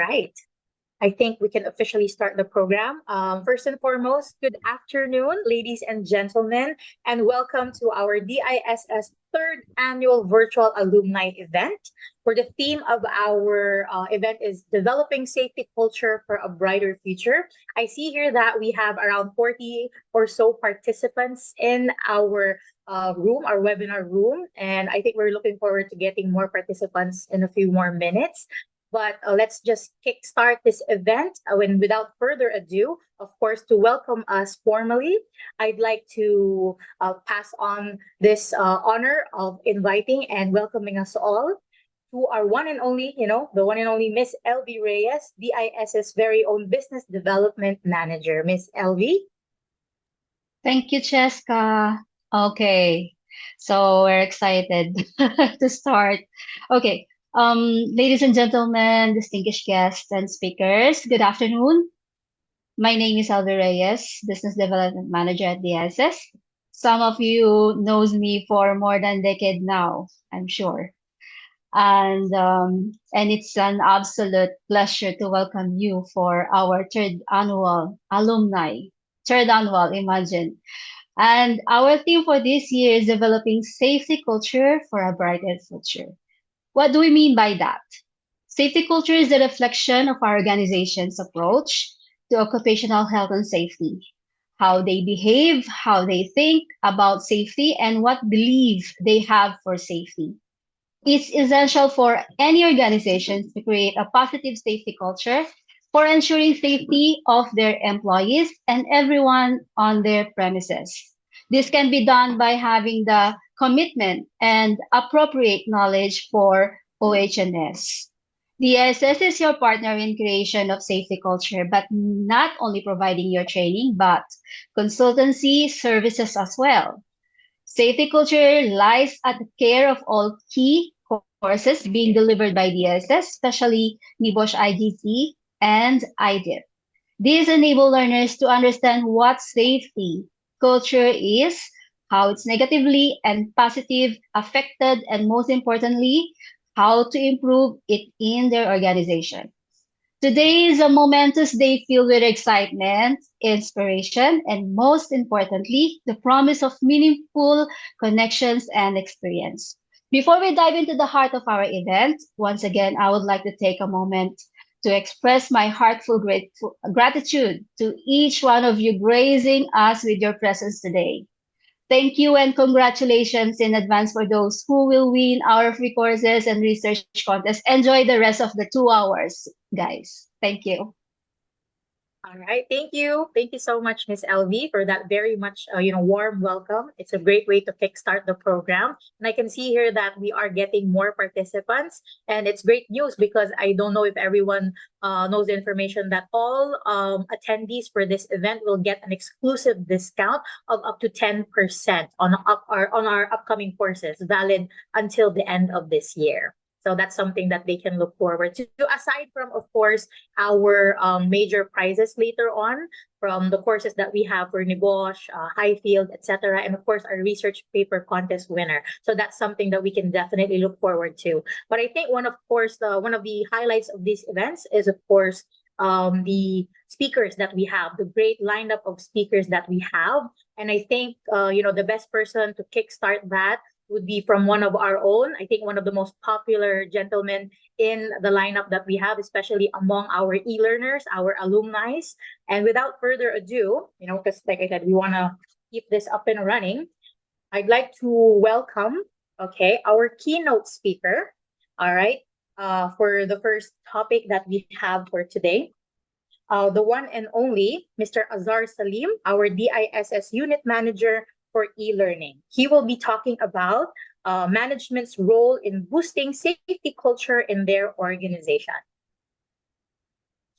right. I think we can officially start the program. First and foremost, good afternoon, ladies and gentlemen, and welcome to our DISS third annual Virtual Alumni Event. For the theme of our event is Developing Safety Culture for a Brighter Future. I see here that we have around 40 or so participants in our room, our webinar room, and I think we're looking forward to getting more participants in a few more minutes. But let's just kickstart this event. When without further ado, of course, to welcome us formally, I'd like to pass on this honor of inviting and welcoming us all to our one and only, the one and only Miss LV Reyes, DIS's very own Business Development Manager. Miss LV. Thank you, Cheska. Okay, so we're excited to start. Okay, ladies and gentlemen, distinguished guests and speakers, good afternoon. My name is Alvi Reyes, Business Development Manager at DSS. Some of you knows me for more than a decade now, I'm sure. And it's an absolute pleasure to welcome you for our third annual, imagine. And our theme for this year is developing safety culture for a brighter future. What do we mean by that? Safety culture is the reflection of our organization's approach to occupational health and safety, how they behave, how they think about safety, and what belief they have for safety. It's essential for any organization to create a positive safety culture for ensuring safety of their employees and everyone on their premises. This can be done by having the commitment and appropriate knowledge for OH&S. The ISS is your partner in creation of safety culture, but not only providing your training, but consultancy services as well. Safety culture lies at the care of all key courses being delivered by DSS, especially NIBOSH IGT and IDIP. These enable learners to understand what safety culture is, how it's negatively and positive affected, and most importantly, how to improve it in their organization. Today is a momentous day filled with excitement, inspiration, and most importantly, the promise of meaningful connections and experience. Before we dive into the heart of our event, once again, I would like to take a moment to express my heartfelt gratitude to each one of you gracing us with your presence today. Thank you and congratulations in advance for those who will win our free courses and research contest. Enjoy the rest of the 2 hours, guys. Thank you. All right. Thank you. Thank you so much, Miss LV, for that very much, warm welcome. It's a great way to kickstart the program. And I can see here that we are getting more participants. And it's great news because I don't know if everyone knows the information that all attendees for this event will get an exclusive discount of up to 10% on our upcoming courses, valid until the end of this year. So that's something that they can look forward to. Aside from, of course, our major prizes later on from the courses that we have for NIBOSH, Highfield, etc., and of course our research paper contest winner. So that's something that we can definitely look forward to. But I think one of the highlights of these events is, of course, the speakers that we have, the great lineup of speakers that we have. And I think the best person to kickstart that would be from one of our own. I think one of the most popular gentlemen in the lineup that we have, especially among our e-learners, our alumni. And without further ado, because like I said, we want to keep this up and running, I'd like to welcome, our keynote speaker, all right, for the first topic that we have for today. The one and only Mr. Azhar Salim, our DISS Unit Manager for e-learning. He will be talking about management's role in boosting safety culture in their organization.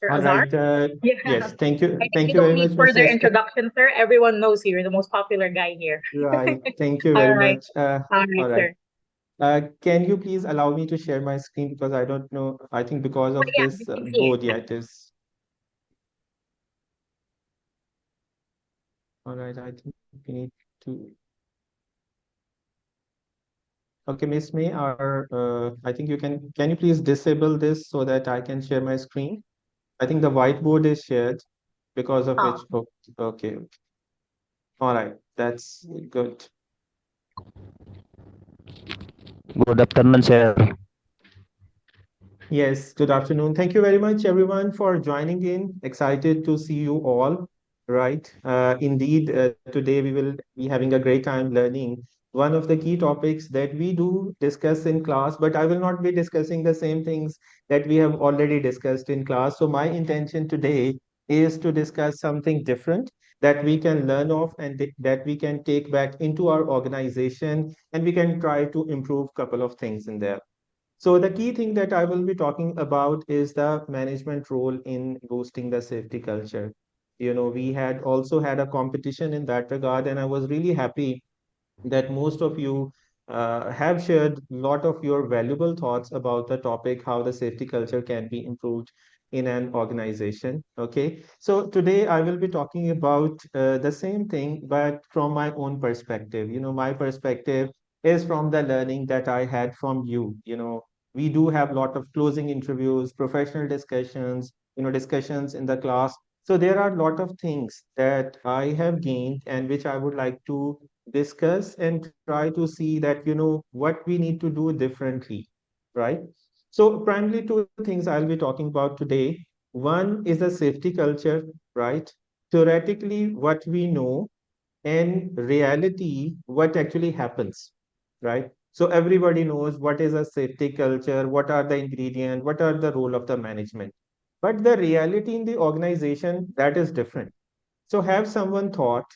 Sir All Azhar? right. Yes, thank you. I think Thank you you don't very need much, Ms. further Jessica. introduction, sir. Everyone knows you. You're the most popular guy here. Right. Thank you All very right. much. All right, All right. sir. Can you please allow me to share my screen because I don't know. I think because of Yeah, this we can see board, it. yeah, it is. All right. I think we need to. Okay, Miss May, I think can you please disable this so that I can share my screen? I think the whiteboard is shared because of Oh, which, oh, okay, all right, that's good. Good afternoon, sir. Yes, good afternoon. Thank you very much, everyone, for joining in. Excited to see you all, right? Indeed, today we will be having a great time learning one of the key topics that we do discuss in class, but I will not be discussing the same things that we have already discussed in class. So my intention today is to discuss something different that we can learn of and that we can take back into our organization, and we can try to improve couple of things in there. So the key thing that I will be talking about is the management role in boosting the safety culture. We had also had a competition in that regard, and I was really happy that most of you have shared a lot of your valuable thoughts about the topic, how the safety culture can be improved in an organization. Okay, so today I will be talking about the same thing, but from my own perspective. My perspective is from the learning that I had from you. We do have a lot of closing interviews, professional discussions, discussions in the class. So there are a lot of things that I have gained and which I would like to discuss and try to see that what we need to do differently, right? So primarily two things I'll be talking about today. One is the safety culture, right? Theoretically what we know, and reality what actually happens, right? So everybody knows what is a safety culture, what are the ingredients, what are the role of the management, but the reality in the organization, that is different. So have someone thought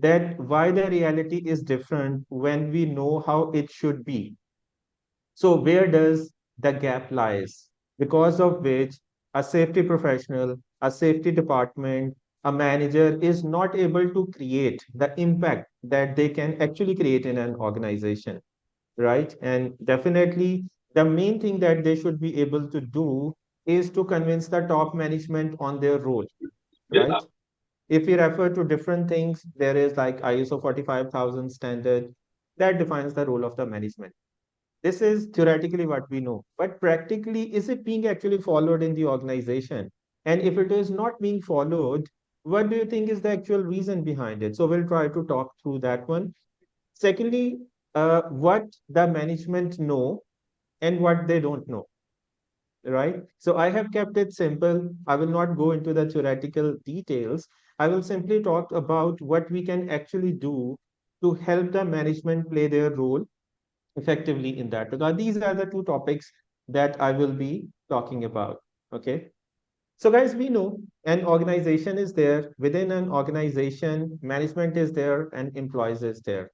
that why the reality is different when we know how it should be? So where does the gap lies? Because of which a safety professional, a safety department, a manager is not able to create the impact that they can actually create in an organization, right? And definitely the main thing that they should be able to do is to convince the top management on their role, right? If we refer to different things, there is like ISO 45000 standard that defines the role of the management. This is theoretically what we know, but practically, is it being actually followed in the organization? And if it is not being followed, what do you think is the actual reason behind it? So we'll try to talk through that one. Secondly, what the management know and what they don't know, right? So I have kept it simple. I will not go into the theoretical details. I will simply talk about what we can actually do to help the management play their role effectively in that regard. These are the two topics that I will be talking about. Okay. So guys, we know an organization is there. Within an organization, management is there and employees is there.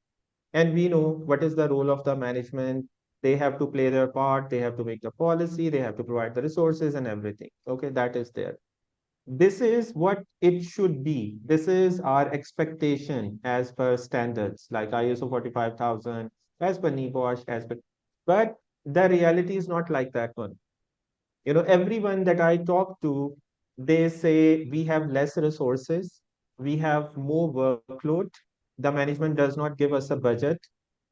And we know what is the role of the management. They have to play their part, they have to make the policy, they have to provide the resources and everything. Okay, that is there. This is what it should be. This is our expectation as per standards like ISO 45000, as per NEBOSH, as per. But the reality is not like that one. Everyone that I talk to, they say we have less resources, we have more workload, the management does not give us a budget,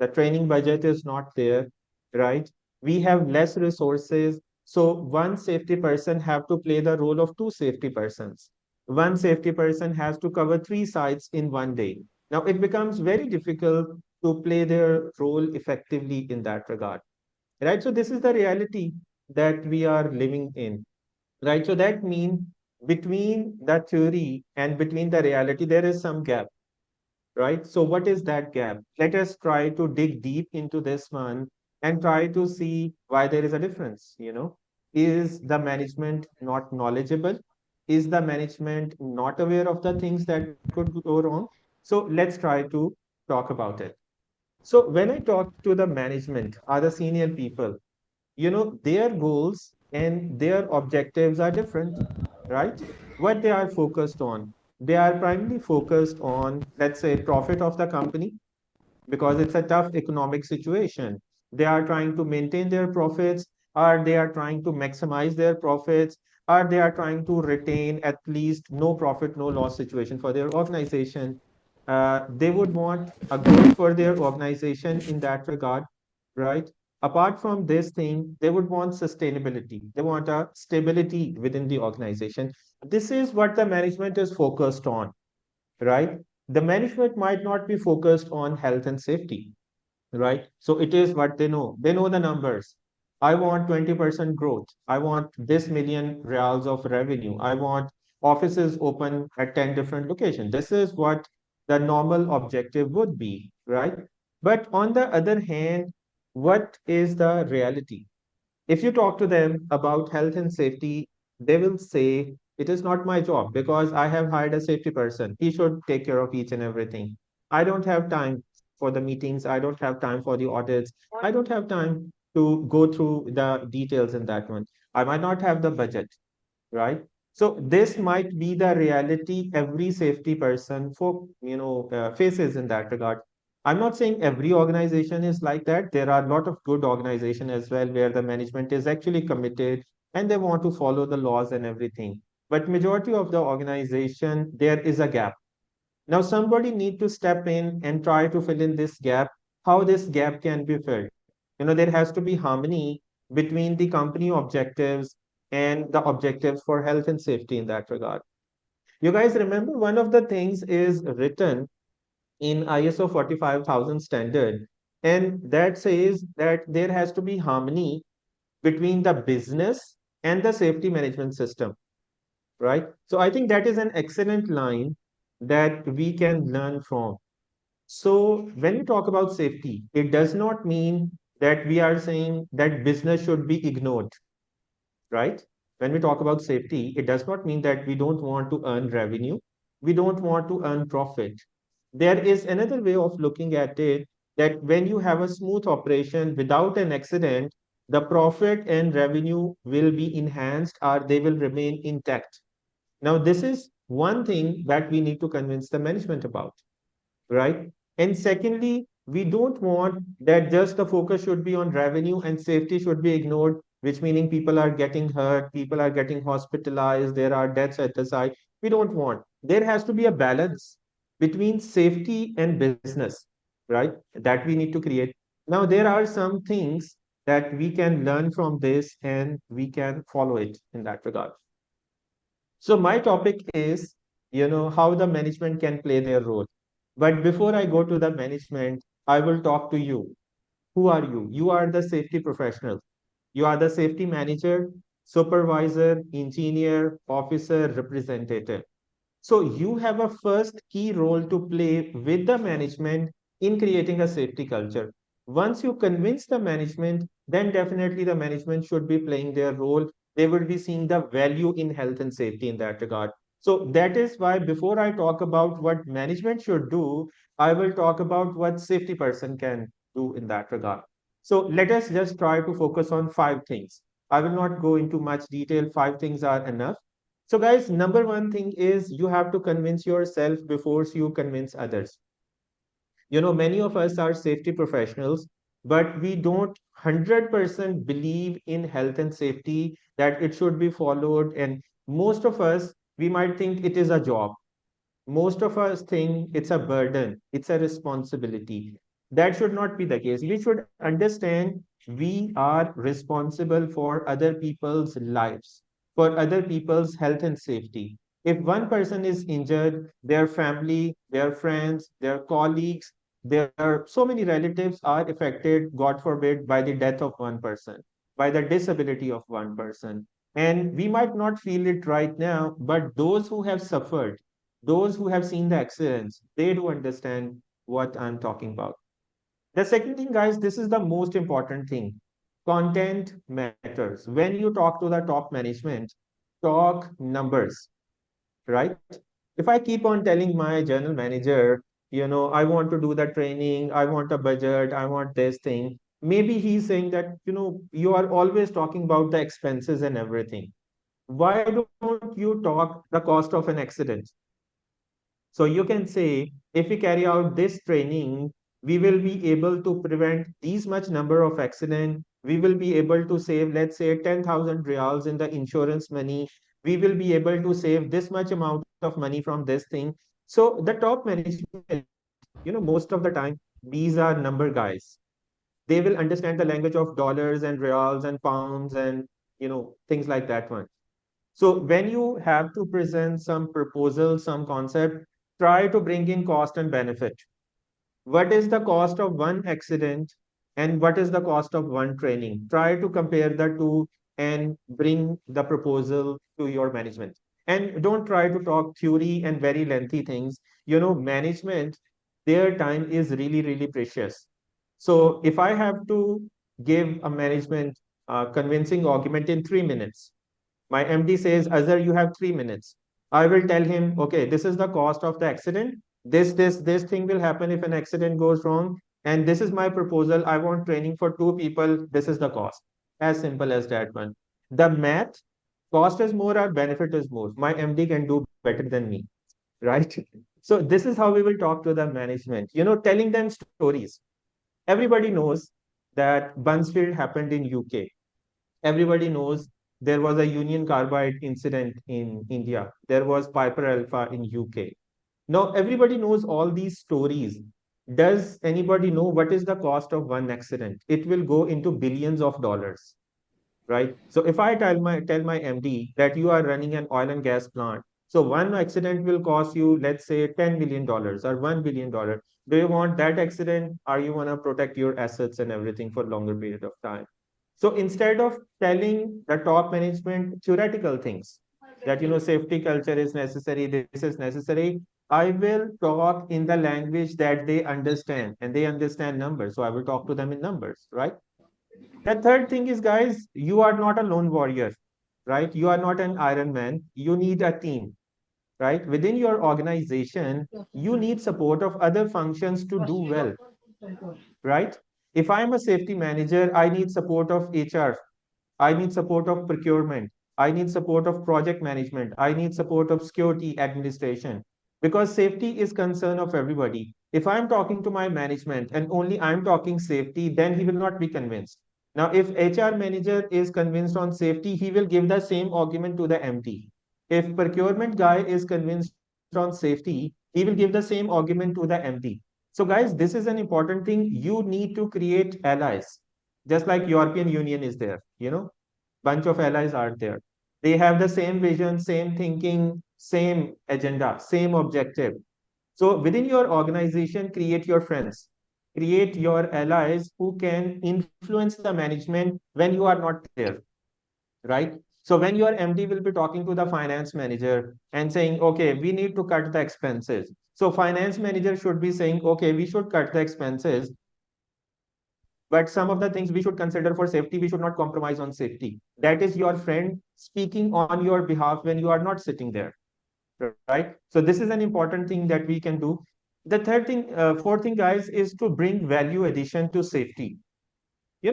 the training budget is not there, right? We have less resources, so one safety person have to play the role of two safety persons. One safety person has to cover three sites in one day. Now it becomes very difficult to play their role effectively in that regard, right? So this is the reality that we are living in, right? So that means between the theory and between the reality, there is some gap, right? So what is that gap? Let us try to dig deep into this one and try to see why there is a difference. Is the management not knowledgeable? Is the management not aware of the things that could go wrong? So let's try to talk about it. So when I talk to the management or the senior people, their goals and their objectives are different, right? What they are focused on, they are primarily focused on, let's say, profit of the company, because it's a tough economic situation. They are trying to maintain their profits, or they are trying to maximize their profits, or they are trying to retain at least no profit no loss situation for their organization. They would want a growth for their organization in that regard. right? Apart from this thing, they would want sustainability. They want a stability within the organization. This is what the management is focused on, right? The management might not be focused on health and safety, right? So it is what they know. They know the numbers. I want 20% growth. I want this million reals of revenue. I want offices open at 10 different locations. This is what the normal objective would be, right? But on the other hand, what is the reality? If you talk to them about health and safety, they will say, it is not my job because I have hired a safety person. He should take care of each and everything. I don't have time for the meetings. I don't have time for the audits. I don't have time to go through the details in that one. I might not have the budget, right? So this might be the reality every safety person faces in that regard. I'm not saying every organization is like that. There are a lot of good organization as well where the management is actually committed and they want to follow the laws and everything. But majority of the organization, there is a gap. Now somebody need to step in and try to fill in this gap. How this gap can be filled? There has to be harmony between the company objectives and the objectives for health and safety in that regard. You guys remember one of the things is written in ISO 45000 standard, and that says that there has to be harmony between the business and the safety management system, right? So I think that is an excellent line that we can learn from. So when we talk about safety, it does not mean that we are saying that business should be ignored, right? When we talk about safety, it does not mean that we don't want to earn revenue. We don't want to earn profit. There is another way of looking at it, that when you have a smooth operation without an accident, the profit and revenue will be enhanced or they will remain intact. Now, this is one thing that we need to convince the management about, right? And secondly, we don't want that just the focus should be on revenue and safety should be ignored, which meaning people are getting hurt, people are getting hospitalized, there are deaths at the site. We don't want. There has to be a balance between safety and business, right? That we need to create. Now, there are some things that we can learn from this and we can follow it in that regard. So my topic is, how the management can play their role. But before I go to the management, I will talk to you. Who are you? You are the safety professional. You are the safety manager, supervisor, engineer, officer, representative. So you have a first key role to play with the management in creating a safety culture. Once you convince the management, then definitely the management should be playing their role. They will be seeing the value in health and safety in that regard. So that is why before I talk about what management should do, I will talk about what safety person can do in that regard. So let us just try to focus on five things. I will not go into much detail. Five things are enough. So, guys, number one thing is you have to convince yourself before you convince others. Many of us are safety professionals, but we don't 100% believe in health and safety that it should be followed. And most of us, we might think it is a job. Most of us think it's a burden, it's a responsibility. That should not be the case. We should understand we are responsible for other people's lives, for other people's health and safety. If one person is injured, their family, their friends, their colleagues, their so many relatives are affected, God forbid, by the death of one person, by the disability of one person. And we might not feel it right now, but those who have suffered, those who have seen the accidents, they do understand what I'm talking about. The second thing, guys, this is the most important thing. Content matters. When you talk to the top management, talk numbers, right? If I keep on telling my general manager, I want to do the training, I want a budget, I want this thing, maybe he's saying that, you are always talking about the expenses and everything. Why don't you talk the cost of an accident? So you can say, if we carry out this training, we will be able to prevent these much number of accident. We will be able to save, let's say, 10,000 reals in the insurance money. We will be able to save this much amount of money from this thing. So the top management, most of the time, these are number guys. They will understand the language of dollars and reals and pounds and things like that one. So when you have to present some proposal, some concept, try to bring in cost and benefit. What is the cost of one accident and what is the cost of one training? Try to compare the two and bring the proposal to your management. And don't try to talk theory and very lengthy things. Management, their time is really, really precious. So if I have to give a management convincing argument in 3 minutes, my MD says, Azhar, you have 3 minutes. I will tell him, okay, this is the cost of the accident. This thing will happen if an accident goes wrong. And this is my proposal. I want training for 2 people. This is the cost. As simple as that one. The math, cost is more or benefit is more. My MD can do better than me, right? So this is how we will talk to the management, telling them stories. Everybody knows that Buncefield happened in UK. Everybody knows there was a Union Carbide incident in India. There was Piper Alpha in UK. Now everybody knows all these stories. Does anybody know what is the cost of one accident? It will go into billions of dollars, right? So if I tell my MD that you are running an oil and gas plant, so one accident will cost you, let's say, $10 million or $1 billion. Do you want that accident? Or you want to protect your assets and everything for longer period of time? So instead of telling the top management theoretical things that safety culture is necessary, this is necessary, I will talk in the language that they understand, and they understand numbers. So I will talk to them in numbers, right? The third thing is, guys, you are not a lone warrior, right? You are not an Iron Man. You need a team, right? Within your organization, you need support of other functions to do well, right? If I'm a safety manager, I need support of HR. I need support of procurement. I need support of project management. I need support of security administration, because safety is concern of everybody. If I'm talking to my management and only I'm talking safety, then he will not be convinced. Now, if HR manager is convinced on safety, he will give the same argument to the MD. If procurement guy is convinced on safety, he will give the same argument to the MD. So guys, this is an important thing. You need to create allies, just like European Union is there, bunch of allies are there. They have the same vision, same thinking, same agenda, same objective. So within your organization, create your friends, create your allies who can influence the management when you are not there, right? So when your MD will be talking to the finance manager and saying, okay, we need to cut the expenses. So finance manager should be saying, okay, we should cut the expenses, but some of the things we should consider for safety, we should not compromise on safety. That is your friend speaking on your behalf when you are not sitting there, right? So this is an important thing that we can do. The fourth thing, guys, is to bring value addition to safety.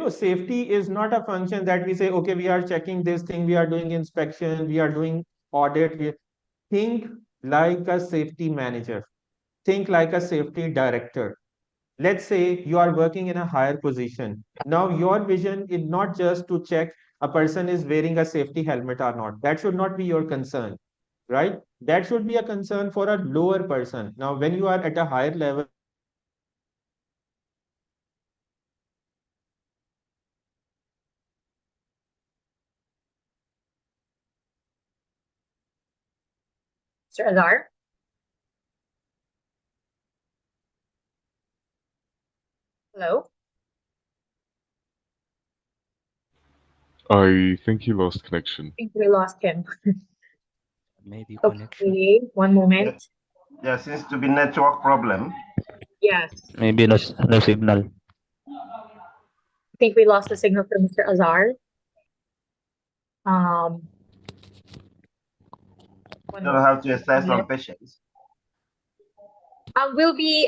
Safety is not a function that we say, okay, we are checking this thing, we are doing inspection, we are doing audit. Think like a safety manager, think like a safety director. Let's say you are working in a higher position. Now, your vision is not just to check a person is wearing a safety helmet or not. That should not be your concern, right? That should be a concern for a lower person. Now, when you are at a higher level, you need to check that a person is wearing a safety helmet or not. So this is an important thing that we can do. The fifth thing, guys, is to bring value addition to safety. Sir Azar? Hello? I think he lost connection. I think we lost him. Maybe connection. Okay, one moment. There seems to be network problem. Yes, Maybe no signal. I think we lost the signal for Mr. Azar. Um, one You don't moment. have to exercise some patience. We'll be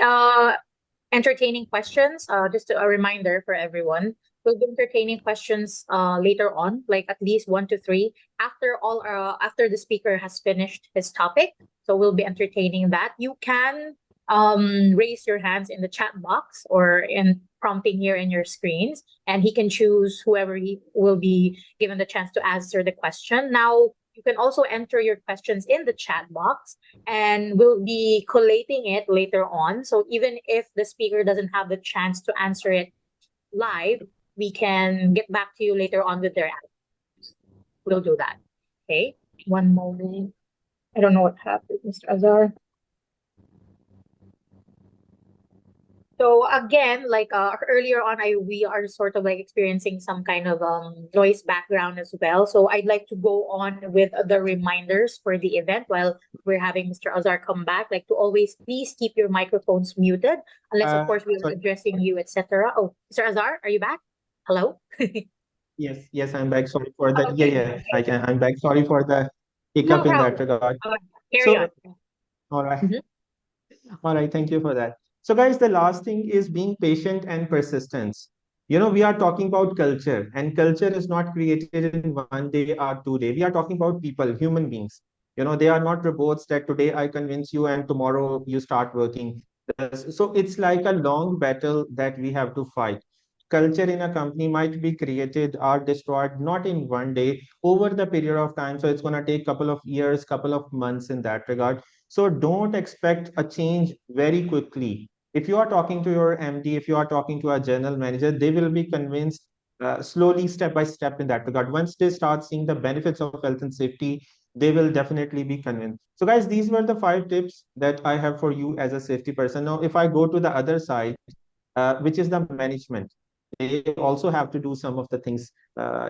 entertaining questions. Just a reminder for everyone. We'll be entertaining questions later on, like at least 1 to 3 after the speaker has finished his topic. So we'll be entertaining that. You can raise your hands in the chat box or in prompting here in your screens, and he can choose whoever he will be given the chance to answer the question. Now, you can also enter your questions in the chat box, and we'll be collating it later on. So even if the speaker doesn't have the chance to answer it live, we can get back to you later on with their app. We'll do that. Okay. One moment. I don't know what happened, Mr. Azar. So again, like earlier on, we are sort of like experiencing some kind of noise background as well. So I'd like to go on with the reminders for the event while we're having Mr. Azar come back. Like to always please keep your microphones muted, unless of course we are Sorry. addressing you, etc. Oh, Mr. Azar, are you back? Hello? Yes, I'm back. Sorry for the, Okay. yeah, I'm back. Sorry for the No hiccup in that problem. regard. Carry on. So, all right. Mhm. All right, thank you for that. So, guys, the last thing is being patient and persistence. We are talking about culture, and culture is not created in 1 day or 2 day. We are talking about people, human beings. They are not robots that today I convince you and tomorrow you start working. So it's like a long battle that we have to fight. Culture in a company might be created or destroyed not in 1 day, over the period of time. So it's going to take couple of years, couple of months in that regard. So don't expect a change very quickly. If you are talking to your MD, if you are talking to a general manager, they will be convinced slowly, step by step in that regard. Once they start seeing the benefits of health and safety, they will definitely be convinced. So guys, these were the 5 tips that I have for you as a safety person. Now, if I go to the other side, which is the management, they also have to do some of the things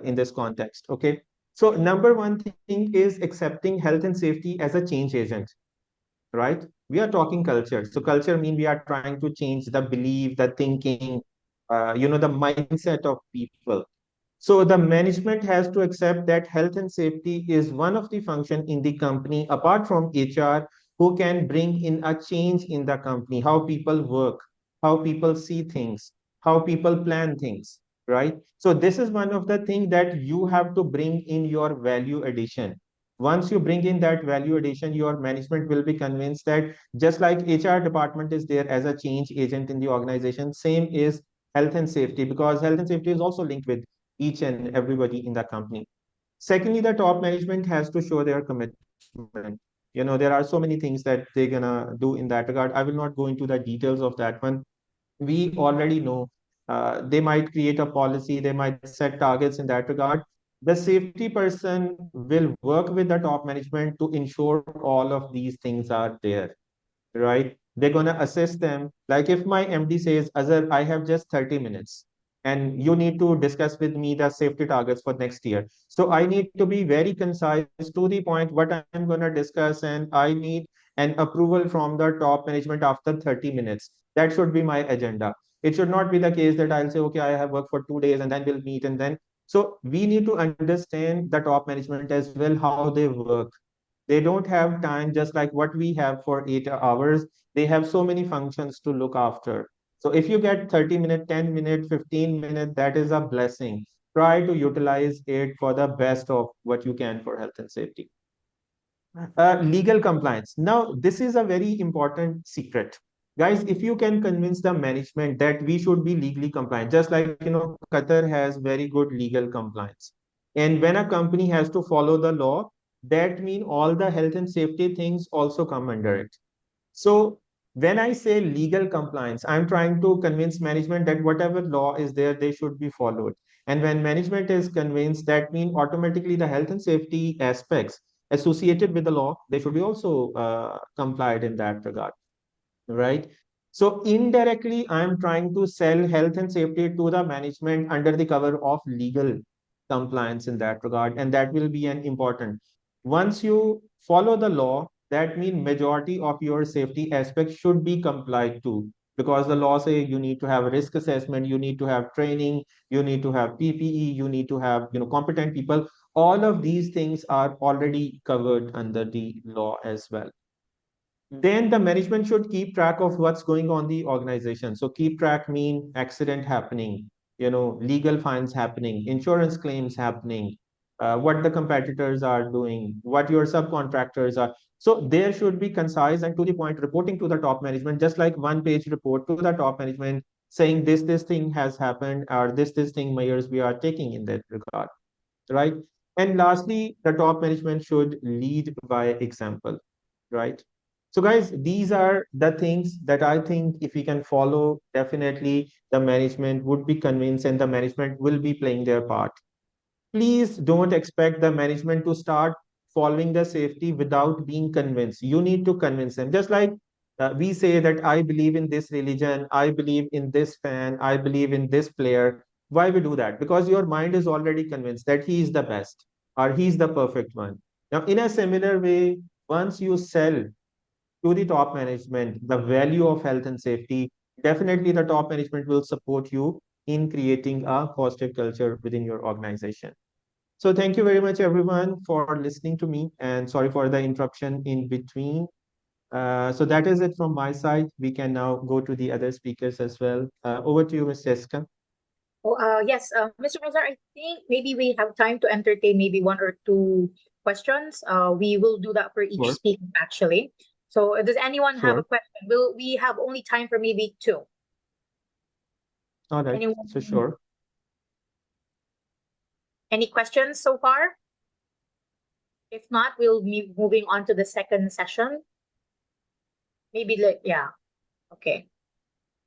in this context. Okay. So number one thing is accepting health and safety as a change agent, right? We are talking culture. So culture means we are trying to change the belief, the thinking, the mindset of people. So the management has to accept that health and safety is one of the function in the company, apart from HR, who can bring in a change in the company, how people work, how people see things, how people plan things, right? So this is one of the things that you have to bring in your value addition. Once you bring in that value addition, your management will be convinced that just like HR department is there as a change agent in the organization, same is health and safety, because health and safety is also linked with each and everybody in the company. Secondly, the top management has to show their commitment. There are so many things that they're gonna do in that regard. I will not go into the details of that one. We already know they might create a policy, they might set targets in that regard. The safety person will work with the top management to ensure all of these things are there, right? They're going to assess them. Like if my MD says, Azhar, I have just 30 minutes and you need to discuss with me the safety targets for next year. So I need to be very concise to the point what I'm going to discuss, and I need an approval from the top management after 30 minutes. That should be my agenda. It should not be the case that I'll say, okay, I have worked for 2 days and then we'll meet and then. So we need to understand the top management as well, how they work. They don't have time just like what we have for 8 hours. They have so many functions to look after. So if you get 30 minutes, 10 minutes, 15 minutes, that is a blessing. Try to utilize it for the best of what you can for health and safety. Legal compliance. Now, this is a very important secret. Guys, if you can convince the management that we should be legally compliant, just like, Qatar has very good legal compliance. And when a company has to follow the law, that means all the health and safety things also come under it. So when I say legal compliance, I'm trying to convince management that whatever law is there, they should be followed. And when management is convinced, that means automatically the health and safety aspects associated with the law, they should be also complied in that regard, right? So indirectly, I'm trying to sell health and safety to the management under the cover of legal compliance in that regard, and that will be an important. Once you follow the law, that means majority of your safety aspects should be complied to, because the law say you need to have risk assessment, you need to have training, you need to have PPE, you need to have competent people. All of these things are already covered under the law as well. Then the management should keep track of what's going on the organization. So keep track mean accident happening, legal fines happening, insurance claims happening, what the competitors are doing, what your subcontractors are. So there should be concise and to the point reporting to the top management, just like one-page report to the top management saying this thing has happened, or this thing measures we are taking in that regard, right? And lastly, the top management should lead by example, right? So guys, these are the things that I think if we can follow, definitely the management would be convinced and the management will be playing their part. Please don't expect the management to start following the safety without being convinced. You need to convince them. Just like we say that I believe in this religion, I believe in this fan, I believe in this player. Why we do that? Because your mind is already convinced that he is the best or he is the perfect one. Now, in a similar way, once you sell to the top management the value of health and safety, definitely the top management will support you in creating a positive culture within your organization. So thank you very much, everyone, for listening to me. And sorry for the interruption in between. So that is it from my side. We can now go to the other speakers as well. Over to you, Ms. Jessica. Oh, yes, Mr. Mazar, I think maybe we have time to entertain maybe one or two questions. We will do that for each Sure, speaker, actually. So, does anyone have a sure. question? Will we have only time for maybe two? All right. So Anyone? sure. Any questions so far? If not, we'll be moving on to the second session. Maybe yeah. Okay.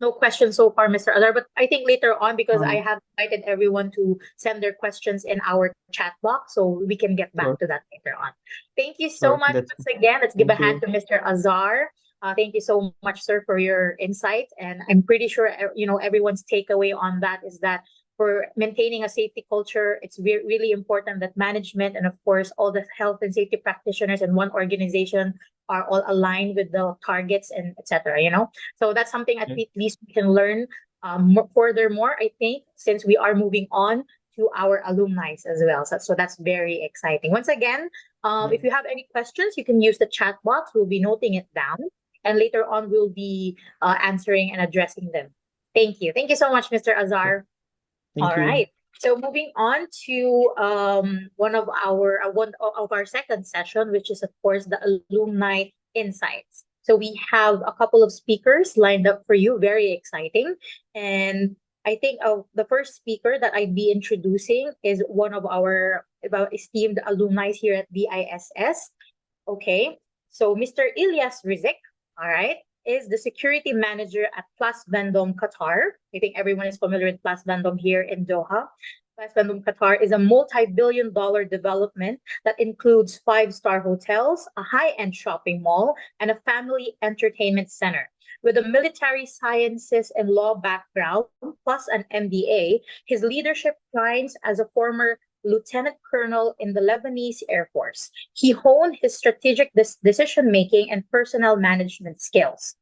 No questions so far, Mr. Azar, but I think later on, because I have invited everyone to send their questions in our chat box, so we can get back Sure, to that later on. Thank you so sure. much That's once again. Let's give a thank hand you. to Mr. Azar. Thank you so much, sir, for your insight. And I'm pretty sure, everyone's takeaway on that is that for maintaining a safety culture, it's really important that management and, of course, all the health and safety practitioners in one organization are all aligned with the targets and etc. So that's something at Yeah. least we can learn. Furthermore, I think since we are moving on to our alumni as well, so that's very exciting. Once again, if you have any questions, you can use the chat box. We'll be noting it down, and later on we'll be answering and addressing them. Thank you. Thank you so much, Mr. Azar. All Thank you. right. So moving on to one of our second session, which is of course the alumni insights. So we have a couple of speakers lined up for you, very exciting. And I think the first speaker that I'd be introducing is one of our esteemed alumni here at DISS. Okay. So Mr. Ilyas Rizik, all right, is the security manager at Plus Vendome Qatar. I think everyone is familiar with Plus Vendome here in Doha. Plus Vendome Qatar is a multi-billion-dollar development that includes 5-star hotels, a high-end shopping mall, and a family entertainment center. With a military sciences and law background, plus an MBA, his leadership shines as a former lieutenant colonel in the Lebanese Air Force. He honed his strategic decision-making and personnel management skills.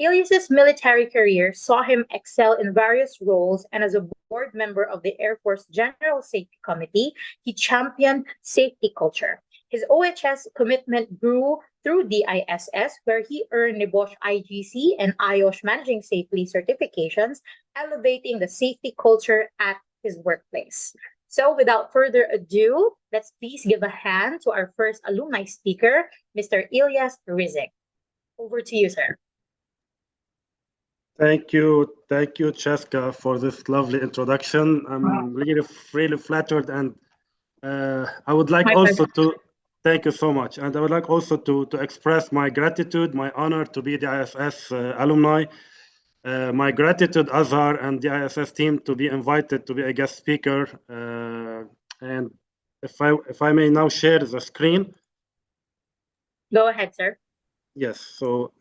Ilyas's military career saw him excel in various roles, and as a board member of the Air Force General Safety Committee, he championed safety culture. His OHS commitment grew through DISS, where he earned NIBOSH IGC and IOSH Managing Safely certifications, elevating the safety culture at his workplace. So without further ado, let's please give a hand to our first alumni speaker, Mr. Ilyas Rizik. Over to you, sir. Thank you, Cheska, for this lovely introduction. I'm really flattered, and I would like to thank you so much. And I would like also to express my gratitude, my honor to be the ISS alumni. My gratitude, Azhar and the ISS team, to be invited to be a guest speaker. And if I may now share the screen. Go ahead, sir. Yes. So.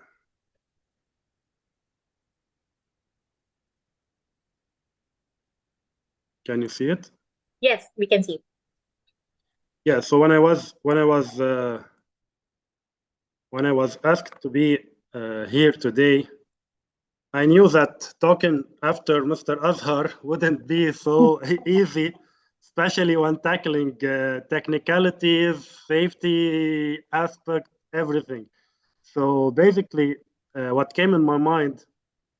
Can you see it? Yes, we can see. Yeah. So when I was asked to be here today, I knew that talking after Mr. Azhar wouldn't be so easy, especially when tackling technicalities, safety aspect, everything. So basically, what came in my mind,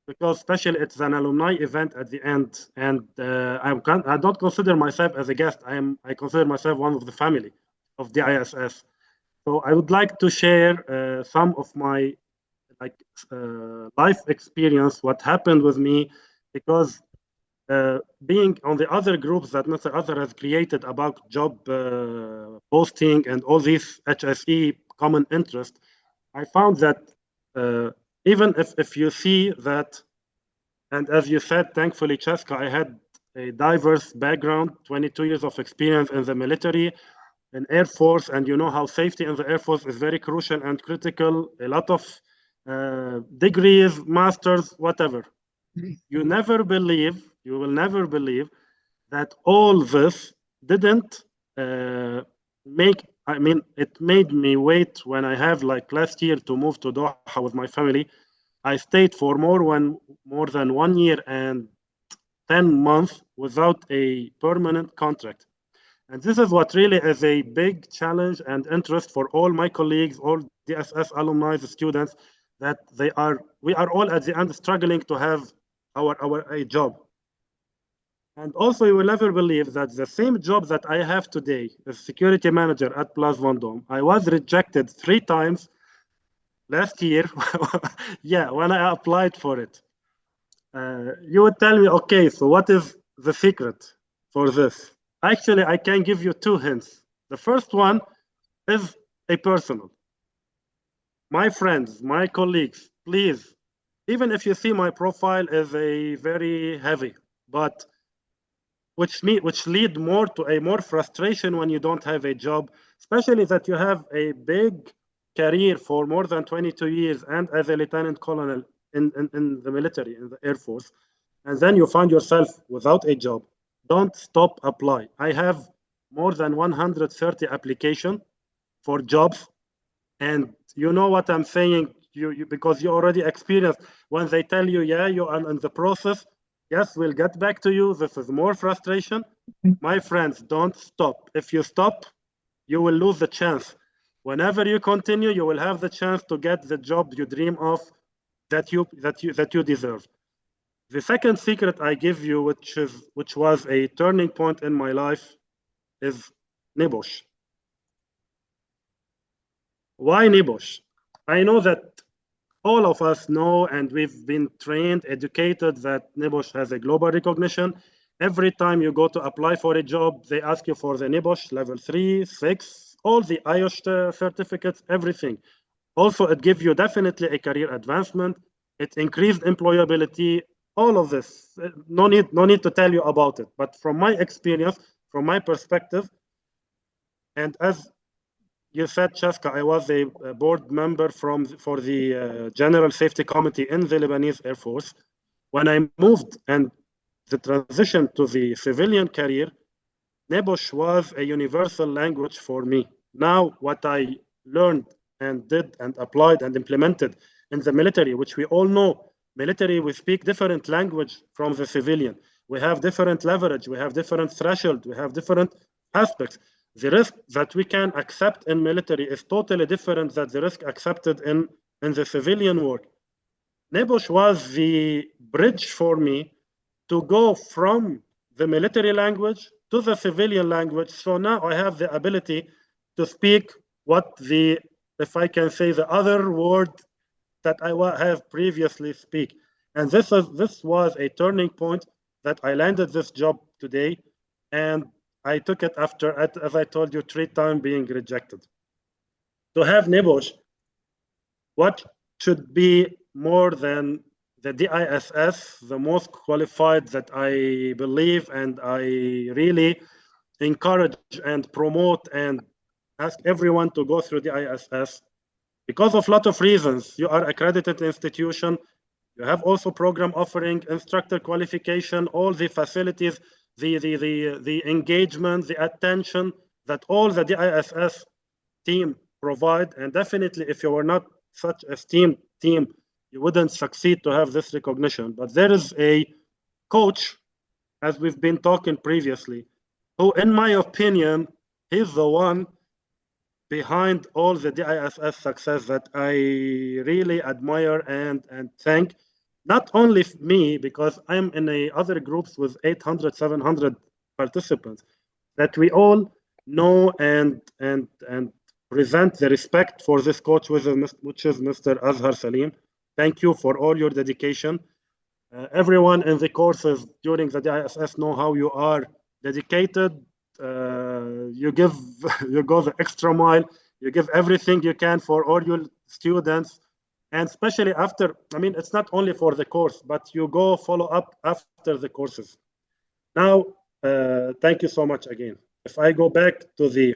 because especially it's an alumni event at the end, and I don't consider myself as a guest. I consider myself one of the family of the ISS. So I would like to share some of my life experience, what happened with me, because being on the other groups that Mr. Azhar has created about job posting and all these HSE common interest, I found that even if you see that, and as you said, thankfully, Cheska, I had a diverse background, 22 years of experience in the military, in Air Force, and you know how safety in the Air Force is very crucial and critical. A lot of degrees, masters, whatever. You will never believe that all this didn't it made me wait when I have like last year to move to Doha with my family. I stayed for more than 1 year and 10 months without a permanent contract. And this is what really is a big challenge and interest for all my colleagues, all DSS alumni, the students, that we are all at the end struggling to have a job. And also, you will never believe that the same job that I have today as security manager at Place Vendôme, I was rejected 3 times last year. Yeah, when I applied for it. You would tell me, okay, so what is the secret for this? Actually, I can give you 2 hints. The first one is a personal. My friends, my colleagues, please, even if you see my profile is a very heavy, but which lead more to a more frustration when you don't have a job, especially that you have a big career for more than 22 years and as a lieutenant colonel in the military, in the Air Force, and then you find yourself without a job. Don't stop apply. I have more than 130 applications for jobs, and you know what I'm saying, you because you already experienced when they tell you, yeah, you are in the process. Yes, we'll get back to you. This is more frustration. My friends, don't stop. If you stop, you will lose the chance. Whenever you continue, you will have the chance to get the job you dream of, that you deserve. The second secret I give you, which was a turning point in my life, is Nibosh. Why Nibosh? I know that all of us know, and we've been trained, educated, that Nibosh has a global recognition. Every time you go to apply for a job, they ask you for the Nibosh level 3, 6, all the IOSH certificates, everything. Also, it gives you definitely a career advancement. It increased employability, all of this. No need to tell you about it. But from my experience, from my perspective, and as you said, Cheska, I was a board member for the General Safety Committee in the Lebanese Air Force. When I moved and the transition to the civilian career, Nibosh was a universal language for me. Now, what I learned and did and applied and implemented in the military, which we all know, military, we speak different language from the civilian. We have different leverage, we have different threshold, we have different aspects. The risk that we can accept in military is totally different than the risk accepted in the civilian world. Nibosh was the bridge for me to go from the military language to the civilian language. So now I have the ability to speak if I can say, the other word that I have previously speak. And this was a turning point that I landed this job today. And I took it after, as I told you, 3 times being rejected. To have Nibosh, what should be more than the DISS, the most qualified that I believe and I really encourage and promote and ask everyone to go through DISS because of a lot of reasons. You are accredited institution. You have also program offering, instructor qualification, all the facilities, the engagement, the attention that all the DISS team provide. And definitely, if you were not such a team, you wouldn't succeed to have this recognition. But there is a coach, as we've been talking previously, who, in my opinion, he's the one behind all the DISS success that I really admire and thank. Not only me, because I'm in other groups with 800, 700 participants, that we all know and present the respect for this coach, which is Mr. Azhar Salim. Thank you for all your dedication. Everyone in the courses during the DISS know how you are dedicated. You go the extra mile. You give everything you can for all your students. and especially after, I mean, it's not only for the course, but you go follow up after the courses. Now, thank you so much again. If I go back to the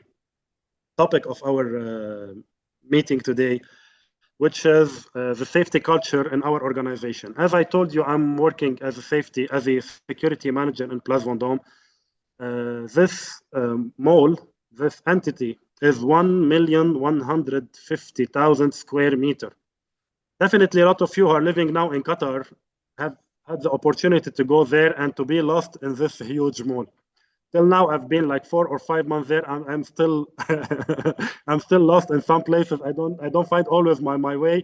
topic of our meeting today, which is the safety culture in our organization. As I told you, I'm working as a security manager in Place Vendôme. This mall, this entity, is 1,150,000 square meter. Definitely, a lot of you who are living now in Qatar have had the opportunity to go there and to be lost in this huge mall. Till now, I've been like 4 or 5 months there. I'm still I'm still lost in some places. I don't find always my way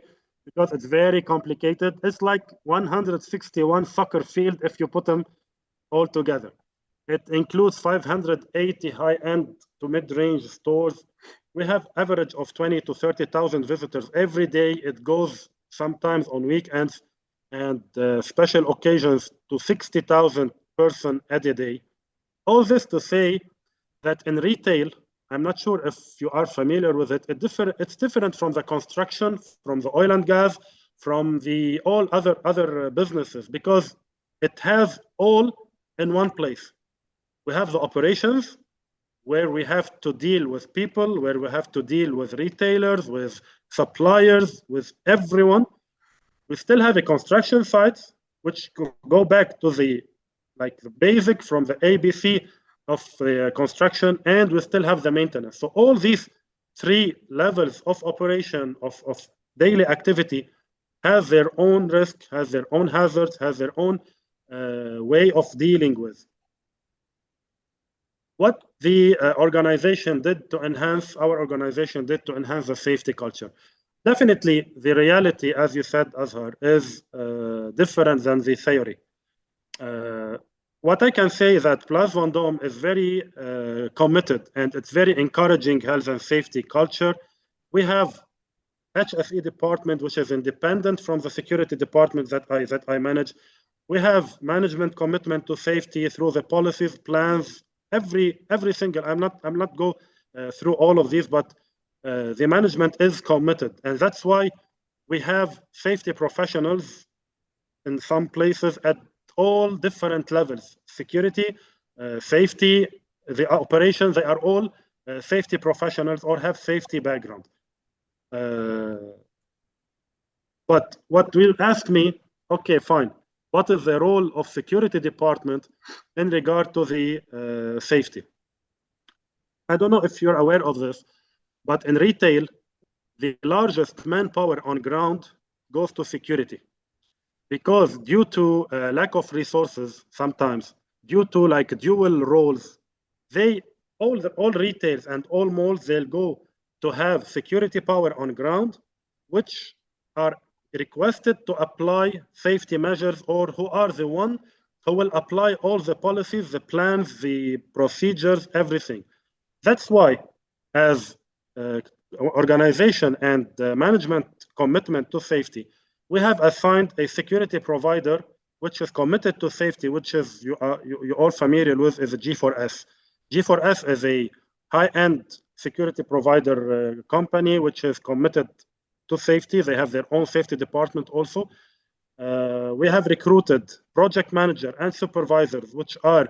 because it's very complicated. It's like 161 soccer field if you put them all together. It includes 580 high-end to mid-range stores. We have average of 20 to 30,000 visitors every day. It goes sometimes on weekends and special occasions to 60,000 person a day. All this to say that in retail, I'm not sure if you are familiar with it. It's different from the construction, from the oil and gas, from the all other businesses, because it has all in one place. We have the operations where we have to deal with people, where we have to deal with retailers, with suppliers, with everyone. We still have a construction sites, which go back to the basic from the ABC of construction, and we still have the maintenance. So all these 3 levels of operation of daily activity has their own risk, has their own hazards, has their own way of dealing with. What the organization did to enhance, our organization did to enhance the safety culture. Definitely, the reality, as you said, Azhar, is different than the theory. What I can say is that Place Vendôme is very committed, and it's very encouraging health and safety culture. We have HSE department, which is independent from the security department that I manage. We have management commitment to safety through the policies, plans, every single. I'm not go through all of these, but the management is committed, and that's why we have safety professionals in some places at all different levels: security, safety, the operations. They are all safety professionals or have safety background. But what will ask me, okay, fine, what is the role of security department in regard to the safety? I don't know if you're aware of this, but in retail, the largest manpower on ground goes to security, because due to lack of resources, sometimes due to dual roles, all retails and all malls, they'll go to have security power on ground, which are requested to apply safety measures, or who are the one who will apply all the policies, the plans, the procedures, everything. That's why, as organization and management commitment to safety, we have assigned a security provider which is committed to safety, which is you all familiar with, is a G4S. G4S is a high-end security provider company which is committed to safety. They have their own safety department also. We have recruited project manager and supervisors, which are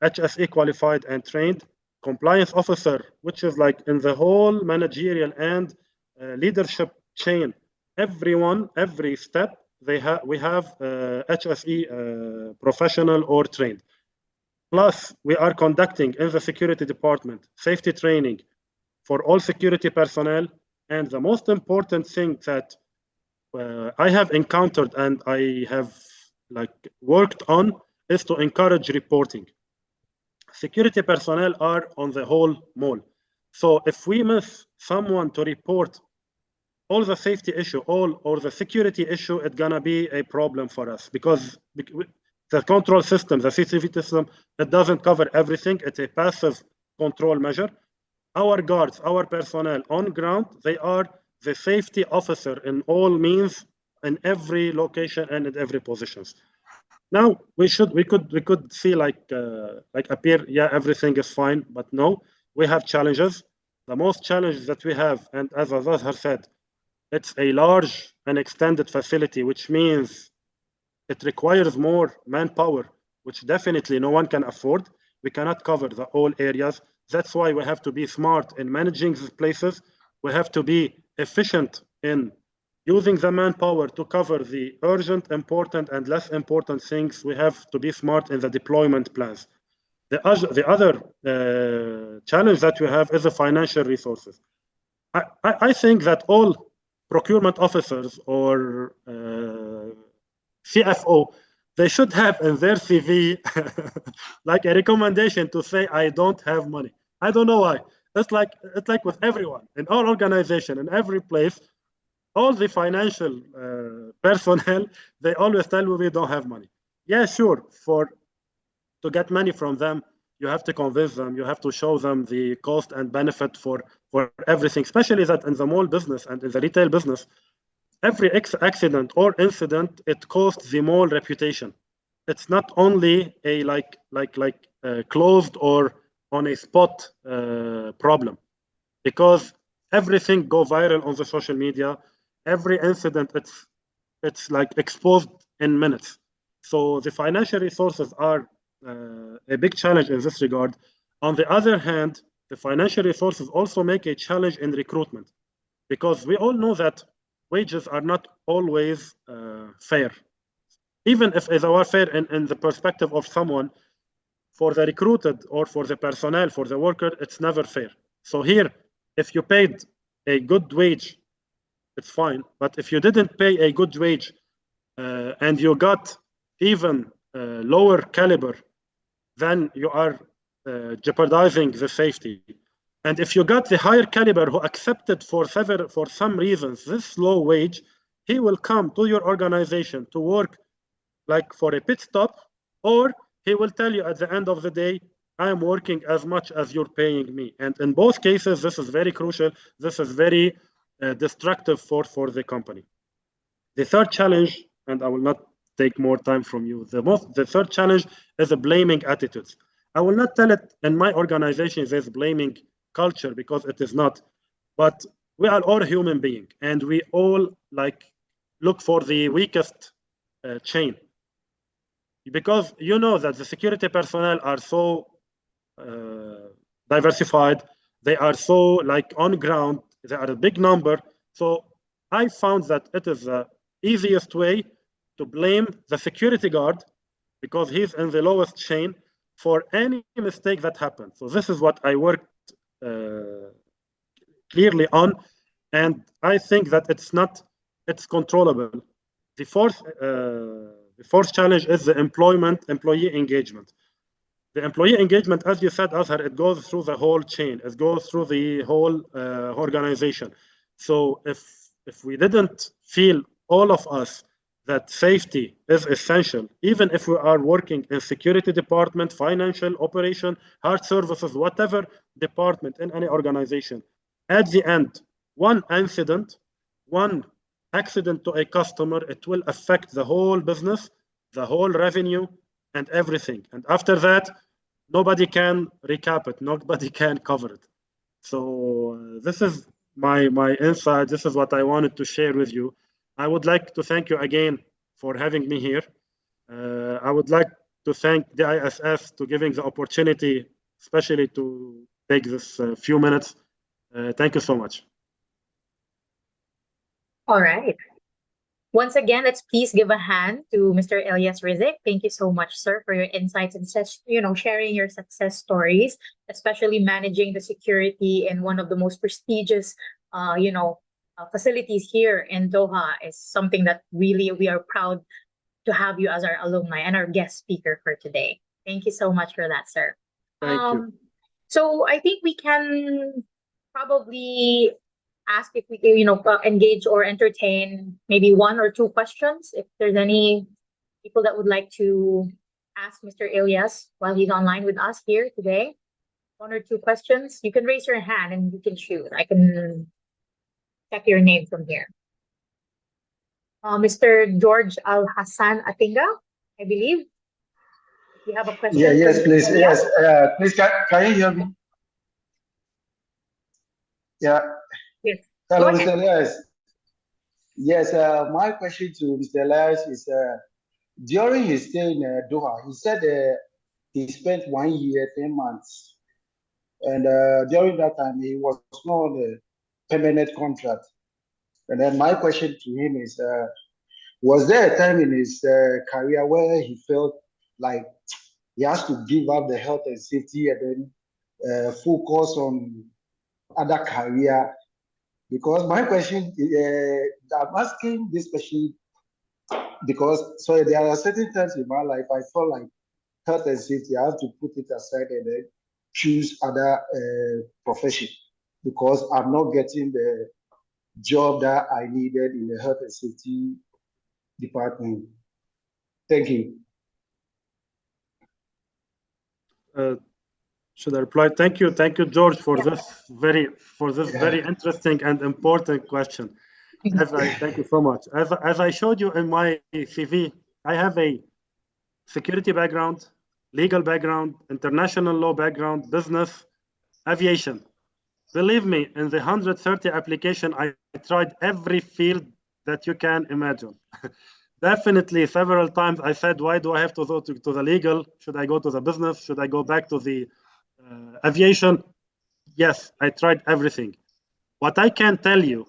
HSE qualified and trained, compliance officer, which is in the whole managerial and leadership chain. Everyone, every step, we have HSE professional or trained. Plus, we are conducting in the security department safety training for all security personnel. And the most important thing that I have encountered and I have worked on is to encourage reporting. Security personnel are on the whole mall. So if we miss someone to report all the safety issue, or the security issue, it's gonna be a problem for us, because the control system, the CCTV system, it doesn't cover everything. It's a passive control measure. Our guards, our personnel on ground, they are the safety officer in all means, in every location and in every positions. Now we could see appear, yeah, everything is fine, but no, we have challenges. The most challenges that we have, and as Azhar said, it's a large and extended facility, which means it requires more manpower, which definitely no one can afford. We cannot cover the all areas. That's why we have to be smart in managing these places. We have to be efficient in using the manpower to cover the urgent, important, and less important things. We have to be smart in the deployment plans. The other challenge that we have is the financial resources. I think that all procurement officers or CFO, they should have in their CV like a recommendation to say, I don't have money. I don't know why. It's like with everyone in our organization, in every place, all the financial personnel, they always tell me we don't have money. Yeah, sure. To get money from them, you have to convince them, you have to show them the cost and benefit for everything, especially that in the mall business and in the retail business, every accident or incident, it costs the mall reputation. It's not only a closed or on a spot problem, because everything go viral on the social media. Every incident, it's like exposed in minutes. So the financial resources are a big challenge in this regard. On the other hand, the financial resources also make a challenge in recruitment, because we all know that wages are not always fair. Even if they are fair in the perspective of someone, for the recruited or for the personnel, for the worker, it's never fair. So here, if you paid a good wage, it's fine. But if you didn't pay a good wage and you got even lower caliber, then you are jeopardizing the safety. And if you got the higher caliber who accepted for some reasons this low wage, he will come to your organization to work like for a pit stop, or he will tell you at the end of the day, I am working as much as you're paying me. And in both cases, this is very crucial. This is very destructive for the company. The third challenge, and I will not take more time from you, the third challenge is the blaming attitudes. I will not tell it in my organization there's blaming culture, because it is not, but we are all human beings and we all like look for the weakest chain, because you know that the security personnel are so diversified, they are so like on ground, they are a big number. So I found that it is the easiest way to blame the security guard, because he's in the lowest chain, for any mistake that happens. So this is what I worked clearly on, and I think that it's controllable. The fourth challenge is the employee engagement. The employee engagement, as you said, Azhar, it goes through the whole chain. It goes through the whole organization. So if we didn't feel, all of us, that safety is essential, even if we are working in security department, financial, operation, hard services, whatever department in any organization, at the end, one incident, one accident to a customer, it will affect the whole business, the whole revenue, and everything. And after that, nobody can recap it, nobody can cover it. So this is my insight. This is what I wanted to share with you. I would like to thank you again for having me here. I would like to thank DISS to giving the opportunity, especially to take this few minutes. Thank you so much. All right. Once again, let's please give a hand to Mr. Elias Rizek. Thank you so much, sir, for your insights and sharing your success stories, especially managing the security in one of the most prestigious, facilities here in Doha is something that really we are proud to have you as our alumni and our guest speaker for today. Thank you so much for that, sir. Thank you. So I think we can probably ask if we can, engage or entertain maybe one or two questions. If there's any people that would like to ask Mr. Elias while he's online with us here today, one or two questions, you can raise your hand and you can shoot. I can check your name from here. Mr. George Al Hassan Atinga, I believe. You have a question? Yeah, yes, please. Yes, please, can you hear me? Yeah. Yes. Hello, Mr. Elias. Yes, my question to Mr. Elias is during his stay in Doha, he said he spent 1 year, 10 months. And during that time, he was not on a permanent contract. And then my question to him is was there a time in his career where he felt like he has to give up the health and safety and then focus on other career? Because my question, I'm asking this question because so there are certain times in my life I feel like health and safety, I have to put it aside and then choose other profession because I'm not getting the job that I needed in the health and safety department. Thank you. Should I reply? Thank you, George, for this very interesting and important question. Thank you so much. As I showed you in my CV, I have a security background, legal background, international law background, business, aviation. Believe me, in the 130 application, I tried every field that you can imagine. Definitely, several times I said, why do I have to go to the legal? Should I go to the business? Should I go back to the aviation? Yes, I tried everything. What I can tell you,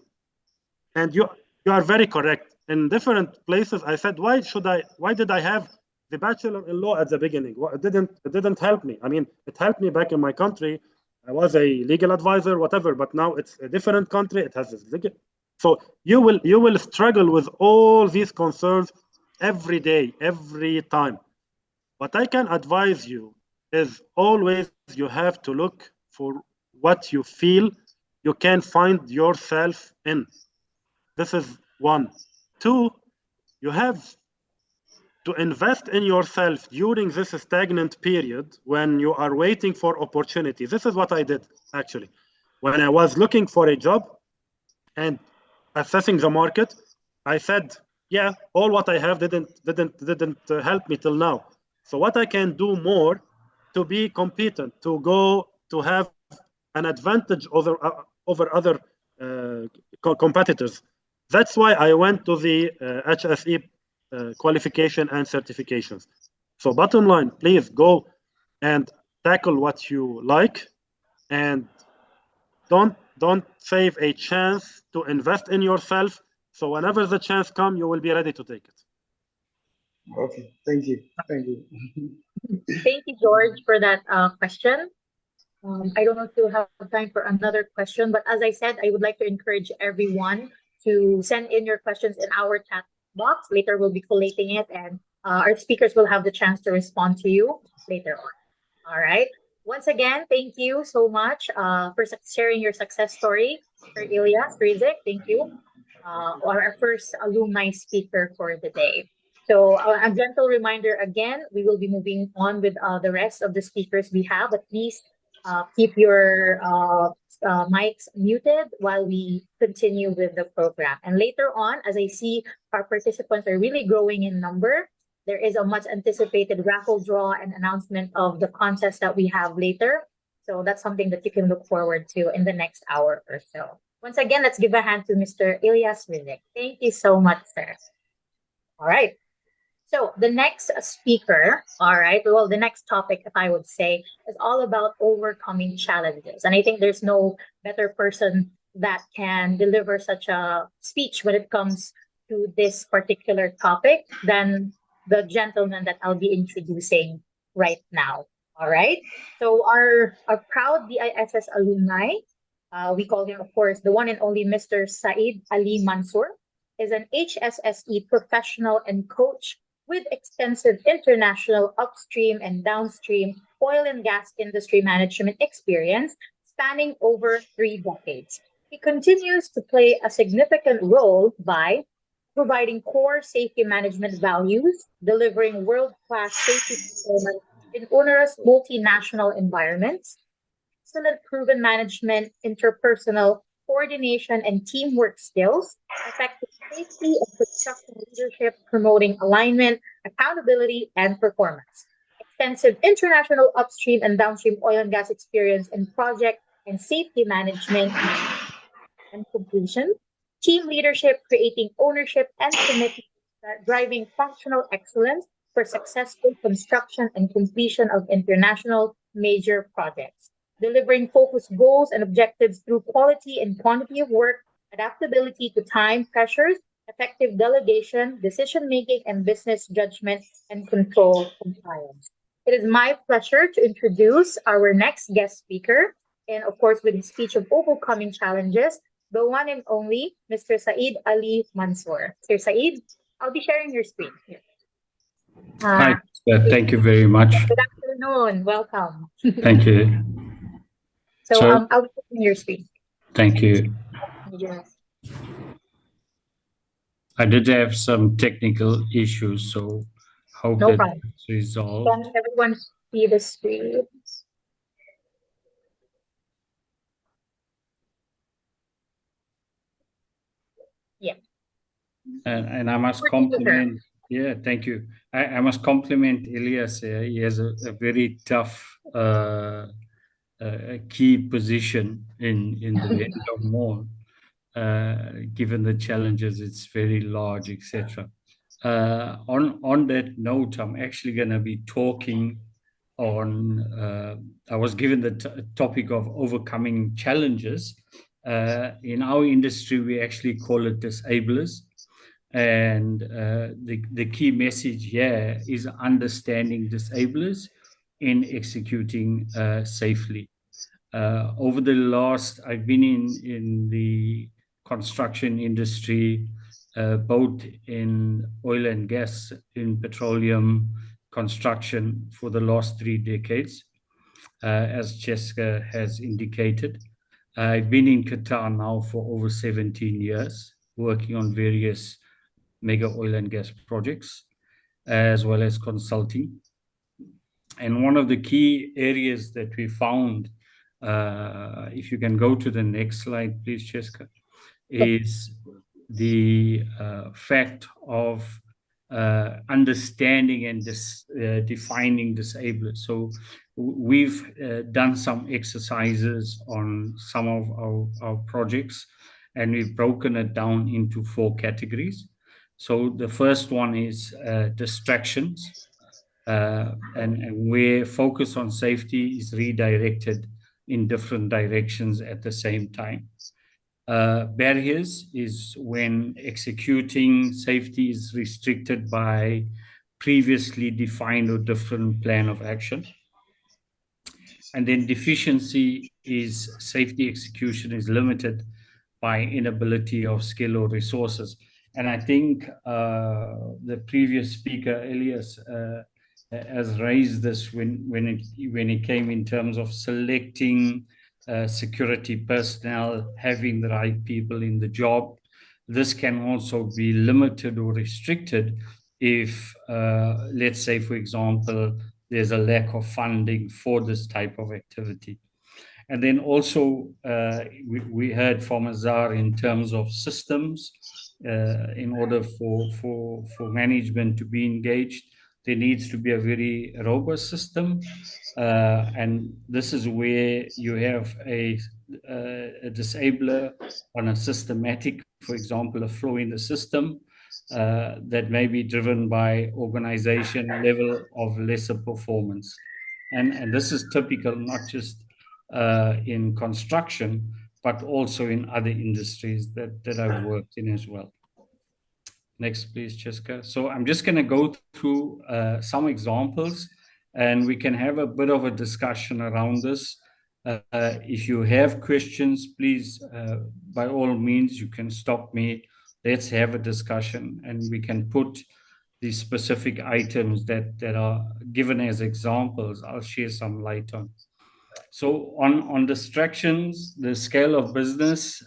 and you are very correct. In different places, I said, why did I have the bachelor in law at the beginning? Well, it didn't help me. I mean, it helped me back in my country. I was a legal advisor, whatever, but now it's a different country. It has this legal. So you will struggle with all these concerns every day, every time. What I can advise you is always you have to look for what you feel you can find yourself in. This is one. Two, you have to invest in yourself during this stagnant period when you are waiting for opportunity. This is what I did, actually. When I was looking for a job and assessing the market, I said, yeah, all what I have didn't help me till now. So what I can do more to be competent, to have an advantage over other competitors. That's why I went to the HSE qualification and certifications. So bottom line, please go and tackle what you like, and don't save a chance to invest in yourself. So whenever the chance comes, you will be ready to take it. Okay, thank you. Thank you. Thank you, George, for that question. I don't know if you'll have time for another question, but as I said, I would like to encourage everyone to send in your questions in our chat box. Later, we'll be collating it, and our speakers will have the chance to respond to you later on. All right. Once again, thank you so much for sharing your success story, Sir Ilyas Rizik. Thank you. Our first alumni speaker for the day. So a gentle reminder again, we will be moving on with the rest of the speakers we have, but please keep your mics muted while we continue with the program. And later on, as I see our participants are really growing in number, there is a much anticipated raffle draw and announcement of the contest that we have later. So that's something that you can look forward to in the next hour or so. Once again, let's give a hand to Mr. Ilyas Rizik. Thank you so much, sir. All right. So the next speaker, all right, well, the next topic, if I would say, is all about overcoming challenges. And I think there's no better person that can deliver such a speech when it comes to this particular topic than the gentleman that I'll be introducing right now. All right. So our proud DISS alumni, we call him, of course, the one and only Mr. Said Ali Mansour, is an HSSE professional and coach with extensive international upstream and downstream oil and gas industry management experience spanning over 3 decades. He continues to play a significant role by providing core safety management values, delivering world-class safety performance in onerous multinational environments, excellent proven management, interpersonal coordination and teamwork skills, effective safety and construction leadership, promoting alignment, accountability, and performance. Extensive international upstream and downstream oil and gas experience in project and safety management and completion. team leadership, creating ownership and commitment, driving functional excellence for successful construction and completion of international major projects, delivering focused goals and objectives through quality and quantity of work, adaptability to time pressures, effective delegation, decision making, and business judgment and control compliance. It is my pleasure to introduce our next guest speaker, and of course, with his speech of overcoming challenges, the one and only Mr. Saeed Ali Mansour. Mr. Saeed, I'll be sharing your screen here. Hi, thank you very much. Good afternoon. Welcome. Thank you. So I'll be sharing your screen. Thank you. Yes. I did have some technical issues, so hope No that problem. it's resolved. Can everyone see the screen? Yeah. And I must compliment, yeah, thank you. I must compliment Elias. He has a very tough key position in the Vendor Mall. Given the challenges, it's very large, etc. On that note, I'm actually going to be talking on, I was given the topic of overcoming challenges. In our industry, we actually call it disablers. And the key message here is understanding disablers in executing safely. Over the last, I've been in the construction industry, both in oil and gas, in petroleum construction for the last 3 decades, as Jessica has indicated. I've been in Qatar now for over 17 years, working on various mega oil and gas projects, as well as consulting. And one of the key areas that we found, if you can go to the next slide, please, Jessica, is the fact of understanding and defining disablers. So we've done some exercises on some of our projects, and we've broken it down into 4 categories. So the first one is distractions, and where focus on safety is redirected in different directions at the same time. Barriers is when executing safety is restricted by previously defined or different plan of action. And then deficiency is safety execution is limited by inability of skill or resources. And I think the previous speaker, Elias, has raised this when it came in terms of selecting security personnel, having the right people in the job. This can also be limited or restricted if, let's say, for example, there's a lack of funding for this type of activity. And then also, we heard from Azar in terms of systems. In order for management to be engaged, there needs to be a very robust system. And this is where you have a disabler on a systematic, for example, a flow in the system that may be driven by organization level of lesser performance. And this is typical not just in construction, but also in other industries that I've worked in as well. Next, please, Jessica. So I'm just going to go through some examples, and we can have a bit of a discussion around this. If you have questions, please, by all means, you can stop me. Let's have a discussion, and we can put the specific items that are given as examples. I'll share some light on. So on distractions, the scale of business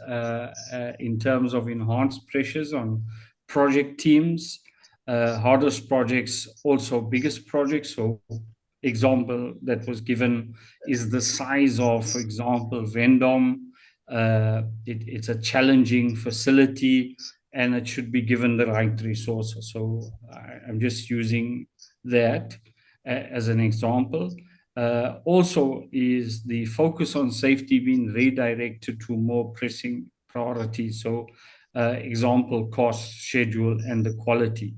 in terms of enhanced pressures on project teams, hardest projects, also biggest projects. So example that was given is the size of, for example, Vendom. It's a challenging facility, and it should be given the right resources. So I'm just using that as an example. Also is the focus on safety being redirected to more pressing priorities. So example, cost, schedule, and the quality.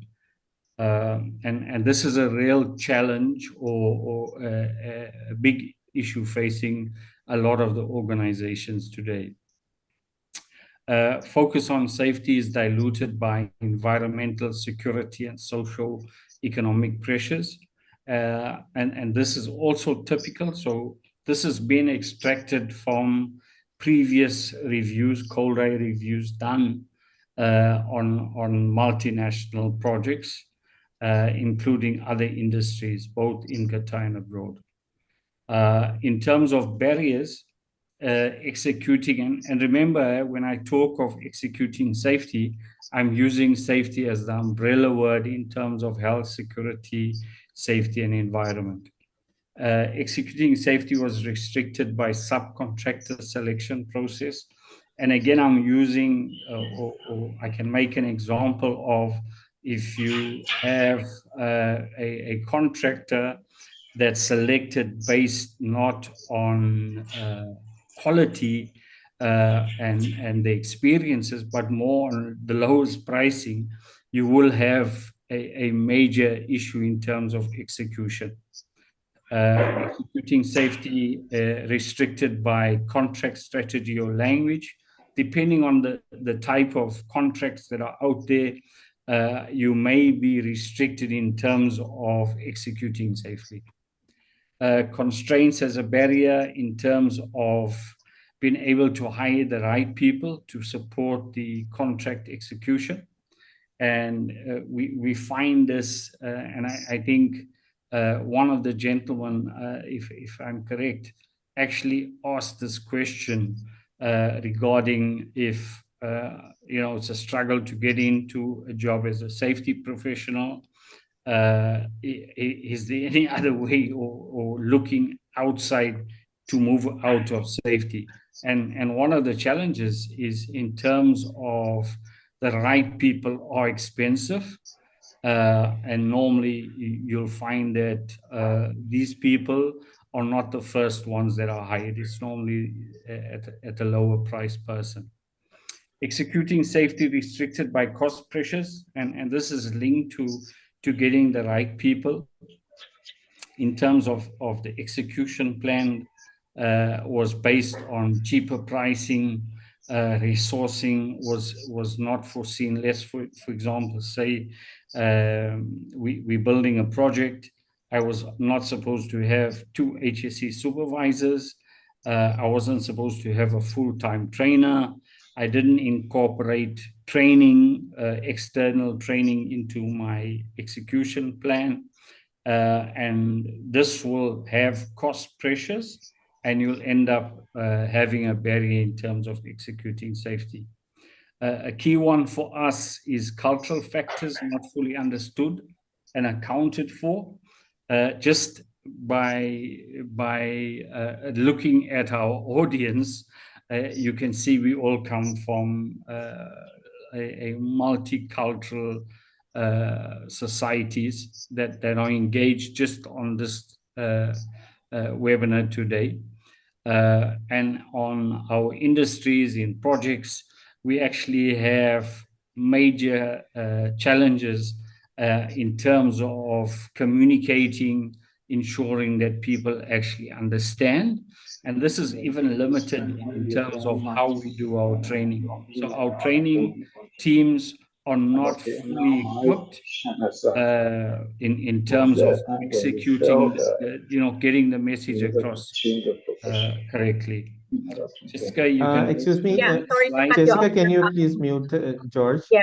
And this is a real challenge or a big issue facing a lot of the organizations today. Focus on safety is diluted by environmental, security, and social economic pressures. And this is also typical. So this has been extracted from previous reviews, cold eye reviews done on multinational projects, including other industries, both in Qatar and abroad. In terms of barriers, executing, and remember, when I talk of executing safety, I'm using safety as the umbrella word in terms of health, security, safety, and environment. Executing safety was restricted by subcontractor selection process. And again, I'm using, or I can make an example of if you have a contractor that's selected based not on quality and the experiences, but more on the lowest pricing, you will have a major issue in terms of execution. Executing safety restricted by contract strategy or language. Depending on the type of contracts that are out there, you may be restricted in terms of executing safely. Constraints as a barrier in terms of being able to hire the right people to support the contract execution. And we find this, and I think one of the gentlemen, if I'm correct, actually asked this question regarding if, it's a struggle to get into a job as a safety professional. Is there any other way or looking outside to move out of safety? And one of the challenges is in terms of the right people are expensive. And normally you'll find that these people are not the first ones that are hired. It's normally at a lower price person. Executing safety restricted by cost pressures, and this is linked to getting the right people. In terms of the execution plan, was based on cheaper pricing, resourcing was not foreseen. Let's, for example, say we're building a project. I was not supposed to have 2 HSE supervisors. I wasn't supposed to have a full-time trainer. I didn't incorporate training, external training into my execution plan. And this will have cost pressures, and you'll end up having a barrier in terms of executing safety. A key one for us is cultural factors not fully understood and accounted for. Just by looking at our audience, you can see we all come from a multicultural societies that are engaged just on this webinar today. And on our industries in projects, we actually have major challenges in terms of communicating, ensuring that people actually understand. And this is even limited in terms of how we do our training. So our training teams are not fully equipped in terms of executing, getting the message across correctly. Jessica, you can. Excuse me, Yeah, sorry to cut you Jessica, off. can you please mute George? Yeah.